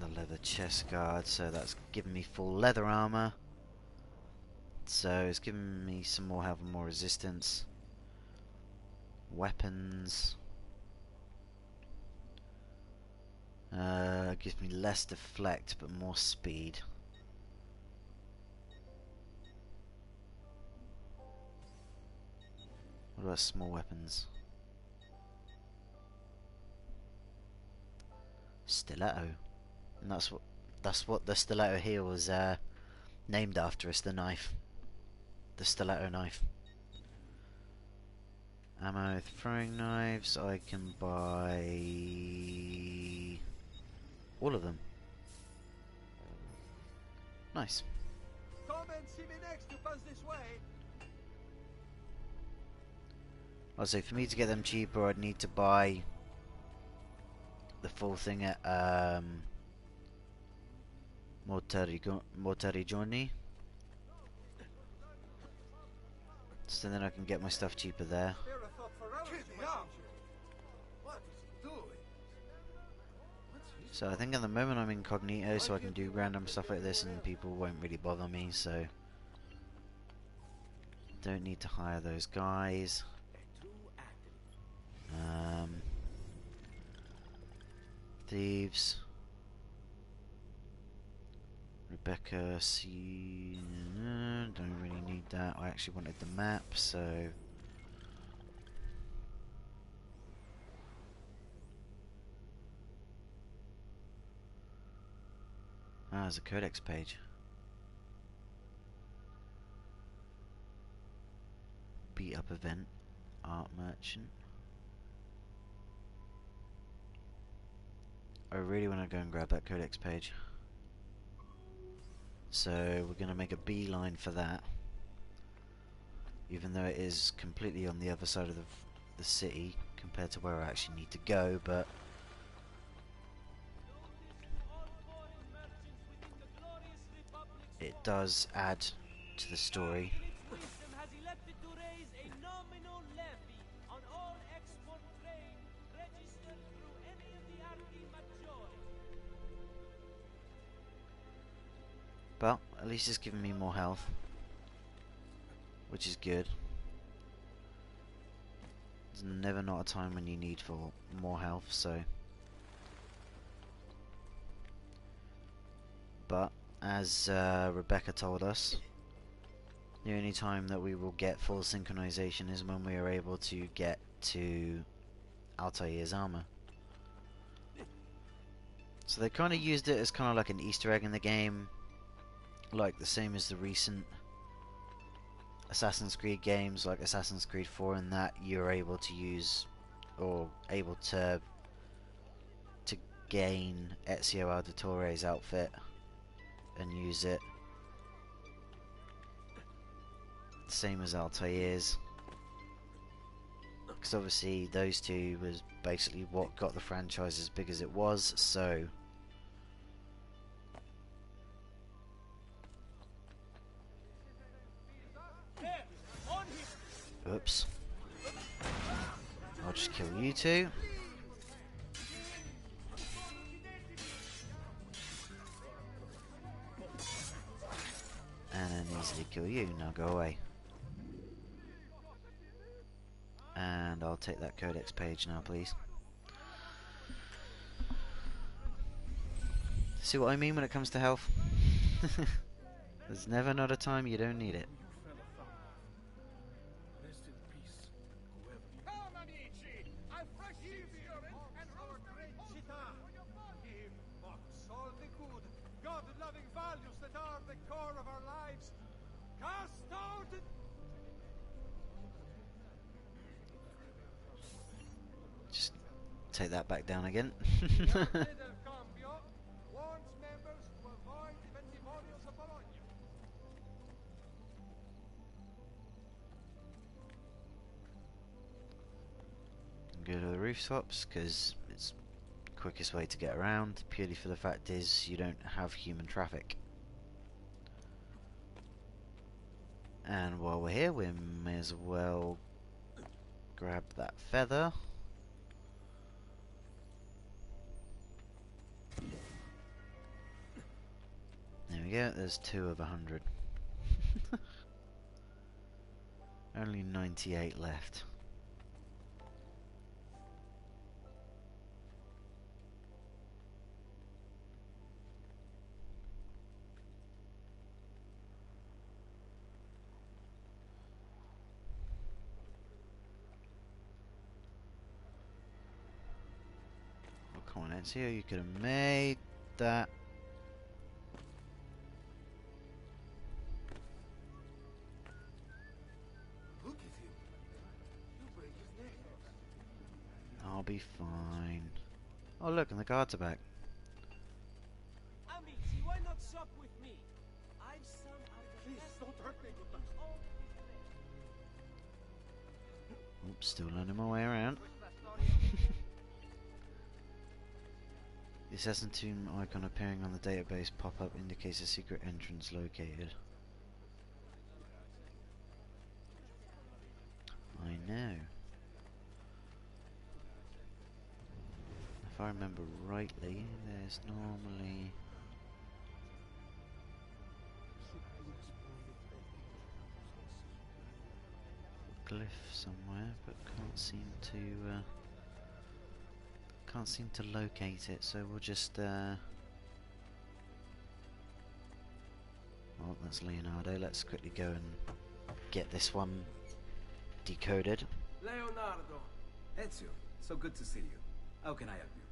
The leather chest guard, so that's giving me full leather armor. So it's giving me some more health and more resistance. Weapons. Gives me less deflect but more speed. What about small weapons? Stiletto. And that's what the stiletto here was named after. Is the knife. The stiletto knife. Ammo, throwing knives. I can buy all of them. Nice. Come and see me next to pass this way. I'll say for me to get them cheaper, I'd need to buy the full thing at Mortarigioni. So then I can get my stuff cheaper there. So I think at the moment I'm incognito, so I can do random stuff like this and people won't really bother me, so don't need to hire those guys. Thieves. Rebecca, see, don't really need that. I actually wanted the map, so there's a codex page. Beat up event, art merchant. I really want to go and grab that codex page. So we're going to make a beeline for that. Even though it is completely on the other side of the city compared to where I actually need to go, but it does add to the story. But at least it's giving me more health, which is good. There's never not a time when you need for more health, so. But as Rebecca told us, the only time that we will get full synchronization is when we are able to get to Altair's armor. So they kind of used it as kind of like an Easter egg in the game, like the same as the recent Assassin's Creed games, like Assassin's Creed 4, in that you're able to use, or able to gain Ezio Auditore's outfit and use it. Same as Altair's, because obviously those two was basically what got the franchise as big as it was, so oops. I'll just kill you two. And then easily kill you. Now go away. And I'll take that codex page now, please. See what I mean when it comes to health? There's never not a time you don't need it. God-loving values that are the core of our lives. Cast out the... Just take that back down again. Go to the rooftops because it's the quickest way to get around, purely for the fact is you don't have human traffic. And while we're here, we may as well grab that feather. There we go, there's 2 of 100. Only 98 left. Come on, Ezio, you could have made that. Look at him. He'll break his neck. I'll be fine. Oh look, and the guards are back. Amici, why not shop with me? I've some of the Please, don't hurt me. Oops, still learning my way around. The assassin tomb icon appearing on the database pop-up indicates a secret entrance located. I know. If I remember rightly, there's normally a glyph somewhere, but can't seem to locate it. So we'll just well, that's Leonardo. Let's quickly go and get this one decoded. Leonardo. Ezio, so good to see you. How can I help you?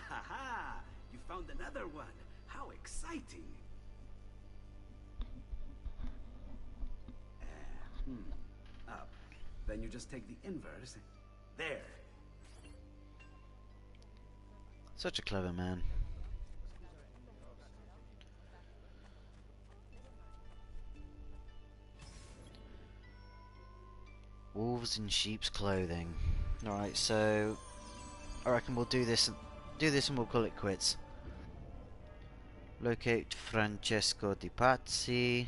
Haha! You found another one. How exciting! Up. Then you just take the inverse. There. Such a clever man. Wolves in sheep's clothing. Alright, so I reckon we'll do this and we'll call it quits. Locate Francesco Di Pazzi.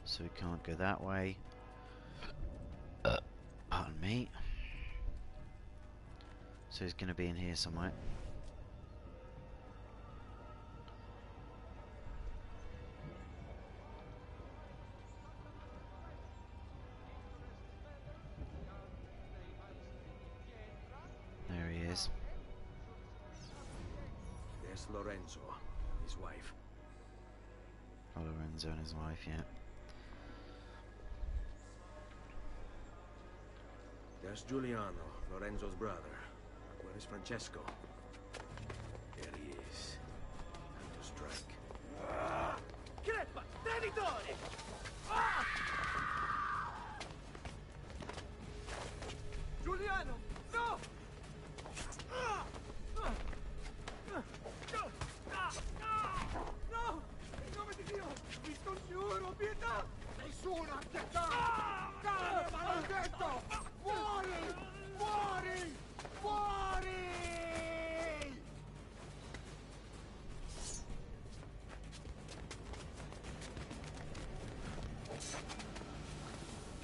So we can't go that way. Pardon me. So he's going to be in here somewhere. There he is. There's Lorenzo, his wife. Oh, Lorenzo and his wife, yeah. There's Giuliano, Lorenzo's brother. Where is Francesco? There he is. Time to strike. Crepa! Traditore! Giuliano! No! No! In nome di Dio! Vi scongiuro, pietà! Nessuna pietà! Cane maledetto! Fuori! Fuori! Fuori!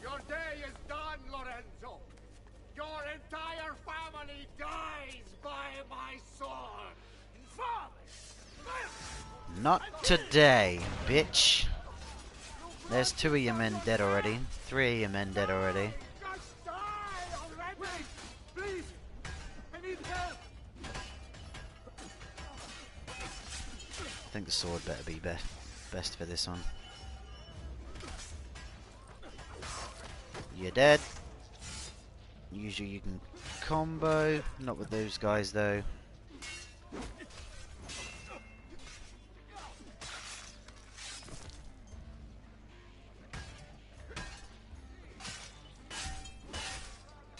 Your day is done, Lorenzo! Your entire family dies by my sword! Not today, bitch. There's 2 of your men dead already. 3 of your men dead already. Just die already! Please! I need help! I think the sword better be best for this one. You're dead. Usually you can combo. Not with those guys though.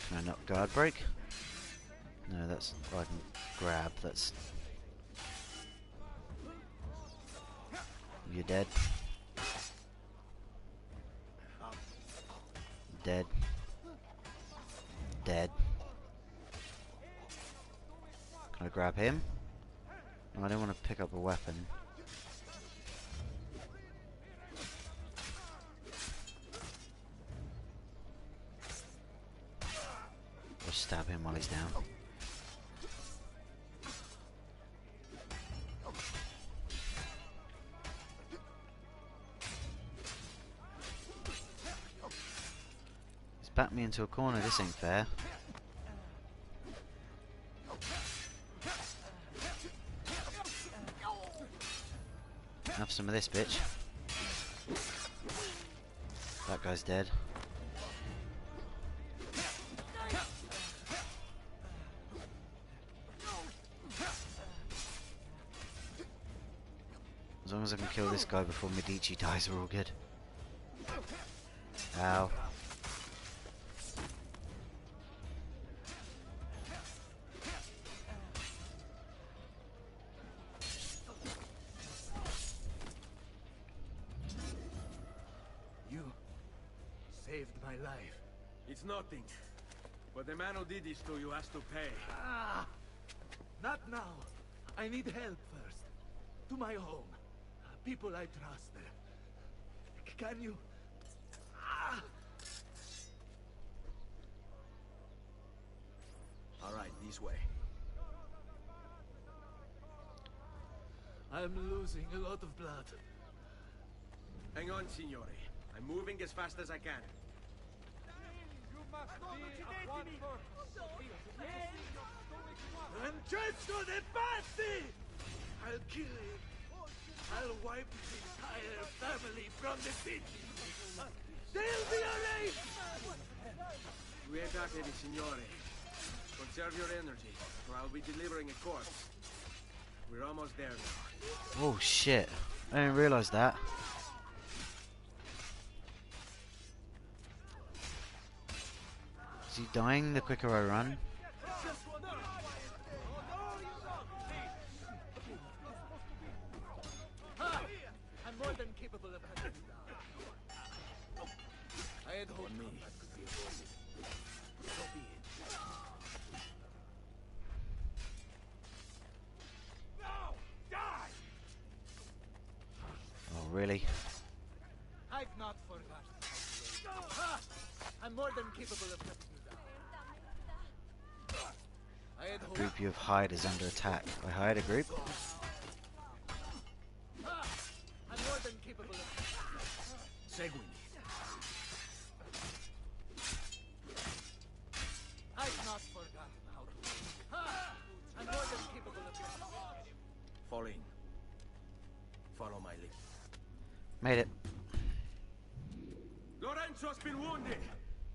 Can I not guard break? No, that's I can grab. That's you're dead. Dead. Dead. Can I grab him? No, I don't want to pick up a weapon. Or stab him while he's down. He's backed me into a corner, this ain't fair. Have some of this, bitch. That guy's dead. As long as I can kill this guy before Medici dies, we're all good. Ow. You saved my life. It's nothing. But the man who did this to you has to pay. Ah! Not now. I need help first. To my home. People I trust there. Can you... Ah! All right, this way. I'm losing a lot of blood. Hang on, signore. I'm moving as fast as I can. Francesco de Pazzi! I'll kill him. I'll wipe his entire family from the city. They'll be erased! We ain't that heavy, signore. Conserve your energy, or I'll be delivering a corpse. We're almost there now. Oh shit. I didn't realise that. Is he dying the quicker I run? I'm more than capable of hunting down. I had hoped that could be avoided. So be it. No! Die! Oh really? I've not forgotten. I'm more than capable of hunting you down. I had A hoped. group you have hired is under attack. I hired a group. I'm more than capable of. Seguimi. I've not forgotten how to win. I'm more than capable of. Fall in. Follow my lead. Made it. Lorenzo's been wounded.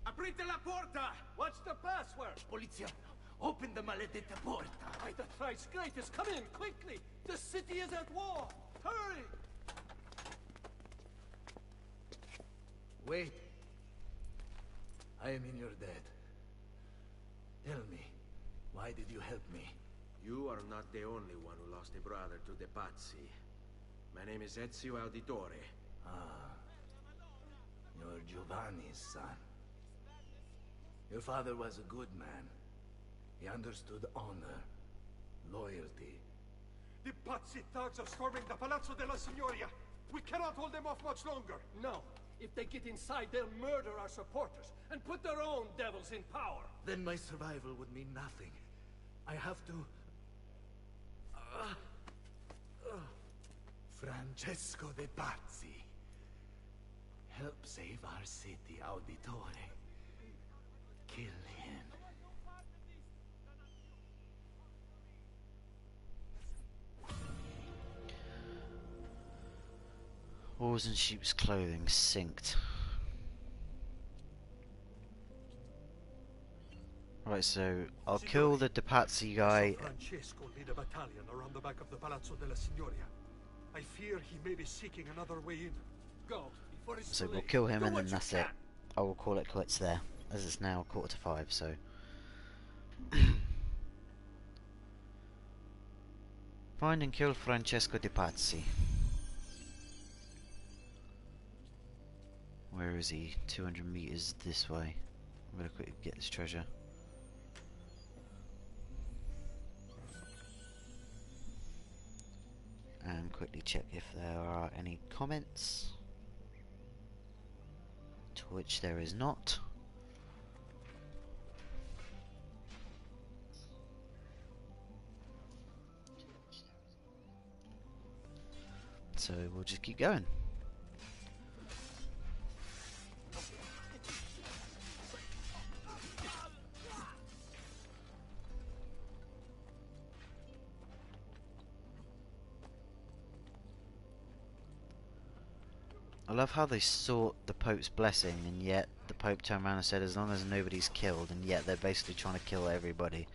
Aprite la porta! What's the password? Poliziano, open the maledetta porta. By the thrice greatest, come in, quickly! The city is at war! Hurry! Wait. I am in your debt. Tell me, why did you help me? You are not the only one who lost a brother to the Pazzi. My name is Ezio Auditore. Ah. You're Giovanni's son. Your father was a good man. He understood honor, loyalty. The Pazzi thugs are storming the Palazzo della Signoria! We cannot hold them off much longer! No. If they get inside, they'll murder our supporters and put their own devils in power! Then my survival would mean nothing. I have to... Francesco de Pazzi. Help save our city, Auditore. Kill him. Wolves in sheep's clothing, synced. Right, so I'll kill the De Pazzi guy. Francesco lead a battalion around the back of the Palazzo della Signoria. I fear he may be seeking another way in. Go, before it's So too we'll late. kill him Do and what then you that's can. it. I will call it quits there, as it's now 4:45, so... Find and kill Francesco De Pazzi. Where is he? 200 meters this way. I'm gonna quickly get this treasure. And quickly check if there are any comments. To which there is not. So we'll just keep going. I love how they sought the Pope's blessing, and yet the Pope turned around and said as long as nobody's killed, and yet they're basically trying to kill everybody.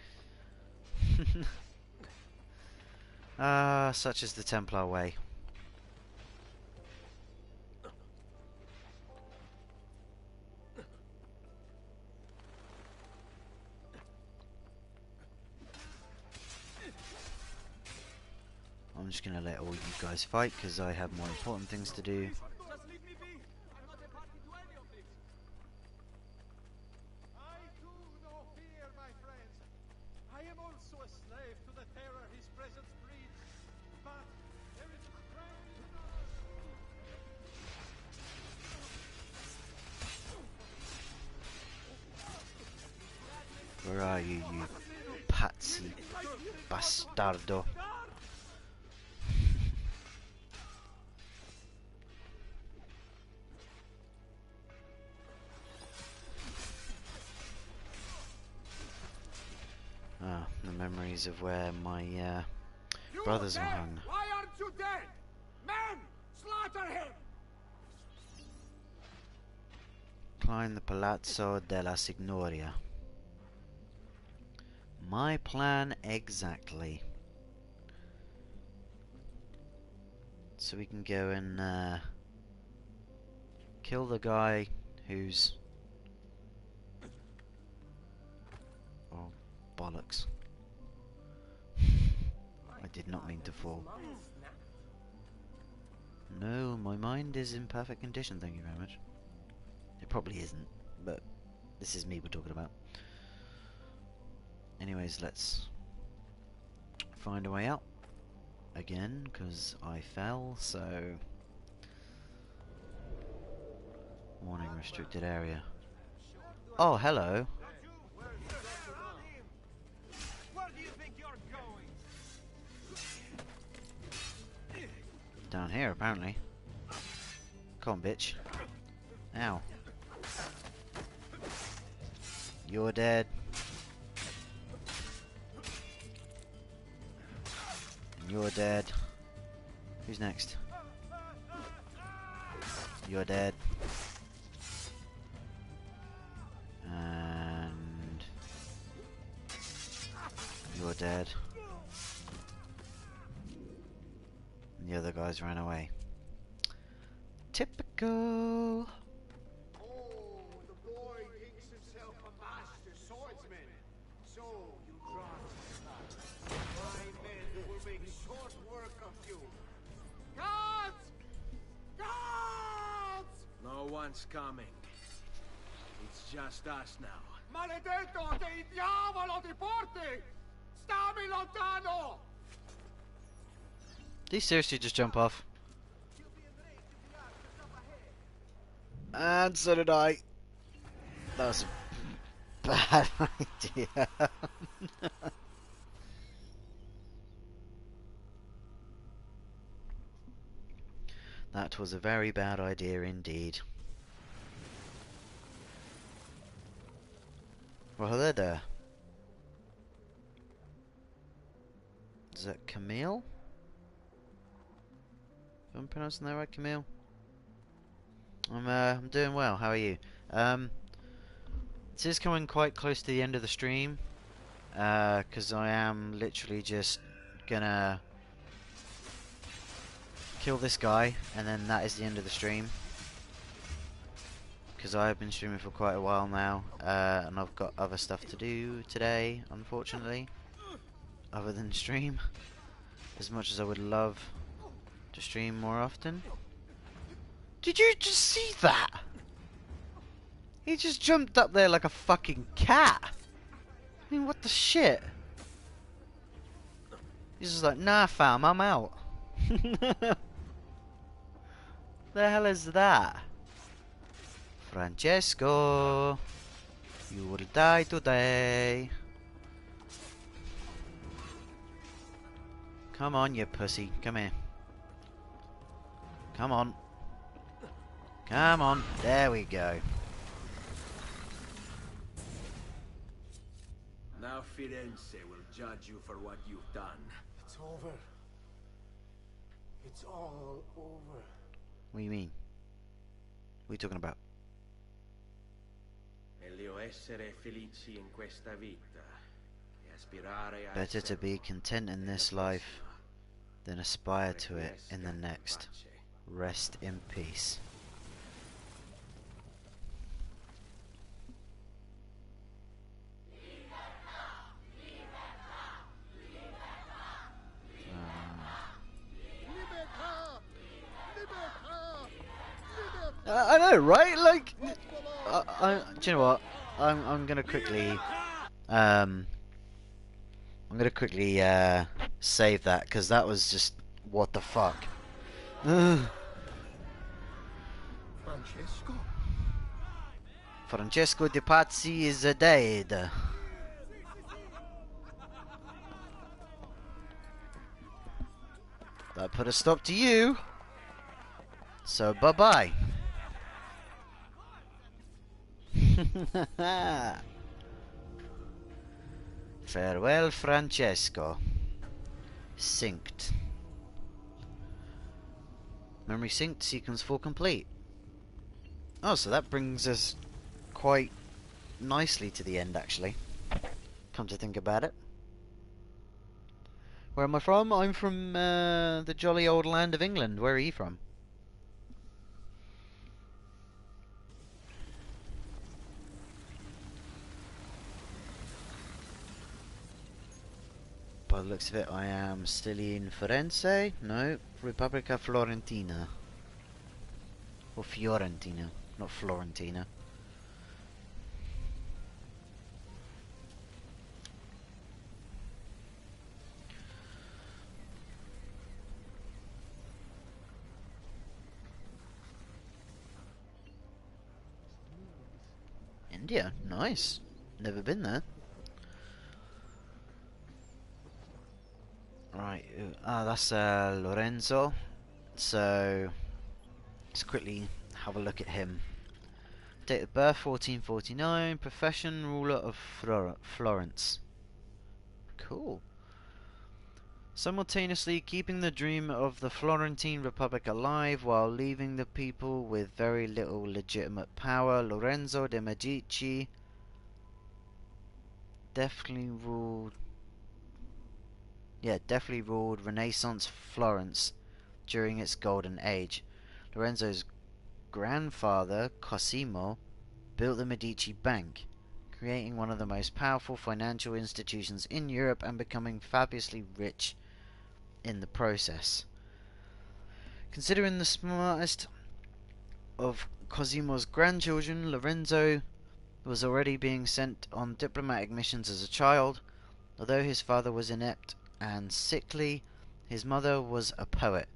Ah, such is the Templar way. just gonna let all you guys fight because I have more important things to do. Just leave me be. I'm not a party to any of this. I too know fear, my friends. I am also a slave to the terror his presence breeds. But there is strength in Where are you, you patsy bastardo? Ah, the memories of where my brothers were hung. Why aren't you dead? Men, slaughter him! Climb the Palazzo della Signoria. My plan exactly. So we can go and kill the guy who's... Oh, bollocks. I did not mean to fall. No, my mind is in perfect condition, thank you very much. It probably isn't, but this is me we're talking about. Anyways, let's find a way out again, because I fell, so... Warning, restricted area. Oh, hello. Where do you think you're going? Down here, apparently. Come on, bitch. Ow. You're dead. You're dead. Who's next? You're dead. And... You're dead. And the other guys ran away. Typical. Oh, the boy thinks himself a master swordsman. So you trust that. My men will make short work of you. Guards! Guards! No one's coming. It's just us now. Maledetto dei diavolo di porti! Stammi lontano! Did he seriously just jump off? And so did I. That was a bad idea. That was a very bad idea indeed. Well, hello there. Is that Camille? If I'm pronouncing that right, Camille? I'm doing well. How are you? This is coming quite close to the end of the stream, because I am literally just gonna kill this guy, and then that is the end of the stream. Because I've been streaming for quite a while now, and I've got other stuff to do today, unfortunately, other than stream. As much as I would love to stream more often. Did you just see that? He just jumped up there like a fucking cat. I mean, what the shit? He's just like, nah fam, I'm out. The hell is that? Francesco, you will die today. Come on, you pussy. Come here. Come on. Come on. There we go. Now Firenze will judge you for what you've done. It's over. It's all over. What do you mean? What are you talking about? Meglio essere felici in questa vita e aspirare a Better to essere be content in this life than aspire to it in the next. Rest in peace. know, right? Like, do you know what? I'm gonna quickly, save that because that was just what the fuck. Francesco? Francesco De Pazzi is dead. That put a stop to you. So bye-bye. Farewell, Francesco. Synced. Memory synced, sequence 4 complete. Oh, so that brings us quite nicely to the end, actually. Come to think about it. Where am I from? I'm from the jolly old land of England. Where are you from? By the looks of it, I am still in Firenze. No, Repubblica Florentina. Or Fiorentina, not Florentina. India, nice. Never been there. Right, that's Lorenzo. So, let's quickly have a look at him. Date of birth 1449. Profession ruler of Florence. Cool. Simultaneously keeping the dream of the Florentine Republic alive while leaving the people with very little legitimate power, Lorenzo de' Medici definitely ruled Renaissance Florence during its golden age. Lorenzo's grandfather, Cosimo, built the Medici Bank, creating one of the most powerful financial institutions in Europe and becoming fabulously rich in the process. Considering the smartest of Cosimo's grandchildren, Lorenzo was already being sent on diplomatic missions as a child. Although his father was inept and sickly, his mother was a poet.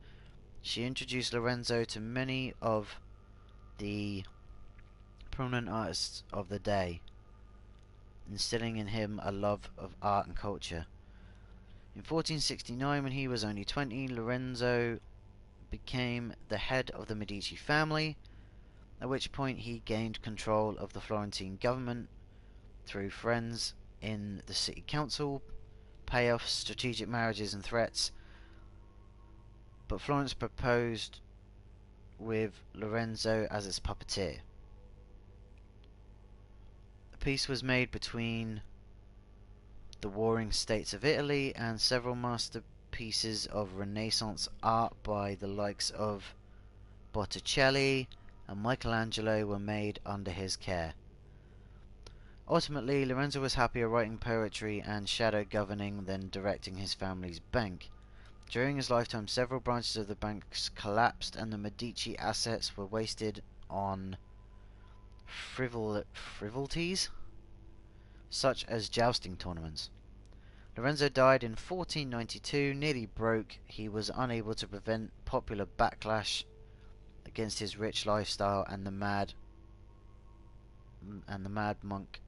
She introduced Lorenzo to many of the prominent artists of the day, instilling in him a love of art and culture. In 1469, when he was only 20, Lorenzo became the head of the Medici family, at which point he gained control of the Florentine government through friends in the city council, payoffs, strategic marriages and threats. But Florence proposed with Lorenzo as its puppeteer. A peace was made between the warring states of Italy, and several masterpieces of Renaissance art by the likes of Botticelli and Michelangelo were made under his care. Ultimately, Lorenzo was happier writing poetry and shadow governing than directing his family's bank. During his lifetime, several branches of the banks collapsed and the Medici assets were wasted on frivolities, such as jousting tournaments. Lorenzo died in 1492, nearly broke. He was unable to prevent popular backlash against his rich lifestyle and the mad monk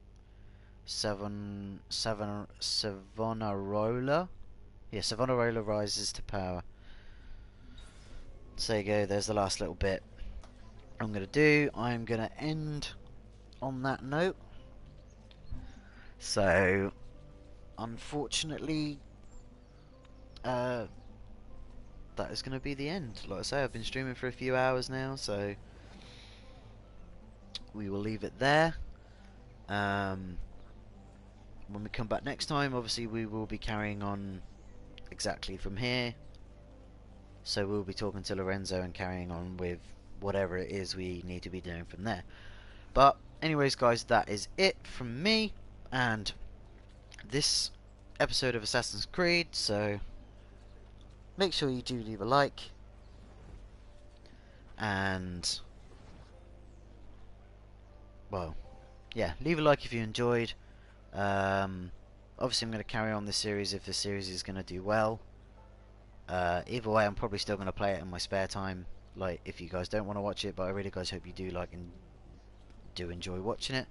Savonarola. Yeah, Savonarola rises to power. So there you go, there's the last little bit I'm going to do. I'm going to end on that note. So, unfortunately, that is going to be the end. Like I say, I've been streaming for a few hours now, so we will leave it there. When we come back next time, obviously we will be carrying on exactly from here. So we'll be talking to Lorenzo and carrying on with whatever it is we need to be doing from there. But anyways, guys, that is it from me and this episode of Assassin's Creed. So make sure you do leave a like, and well, yeah, leave a like if you enjoyed. Obviously I'm going to carry on this series if the series is going to do well. Either way, I'm probably still going to play it in my spare time, like if you guys don't want to watch it, but I really guys hope you do like and do enjoy watching it.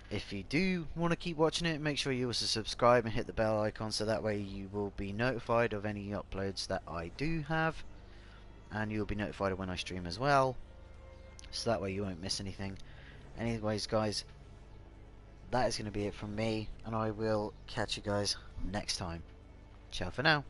If you do want to keep watching it, make sure you also subscribe and hit the bell icon so that way you will be notified of any uploads that I do have, and you'll be notified of when I stream as well, so that way you won't miss anything. Anyways guys, that is going to be it from me, and I will catch you guys next time. Ciao for now.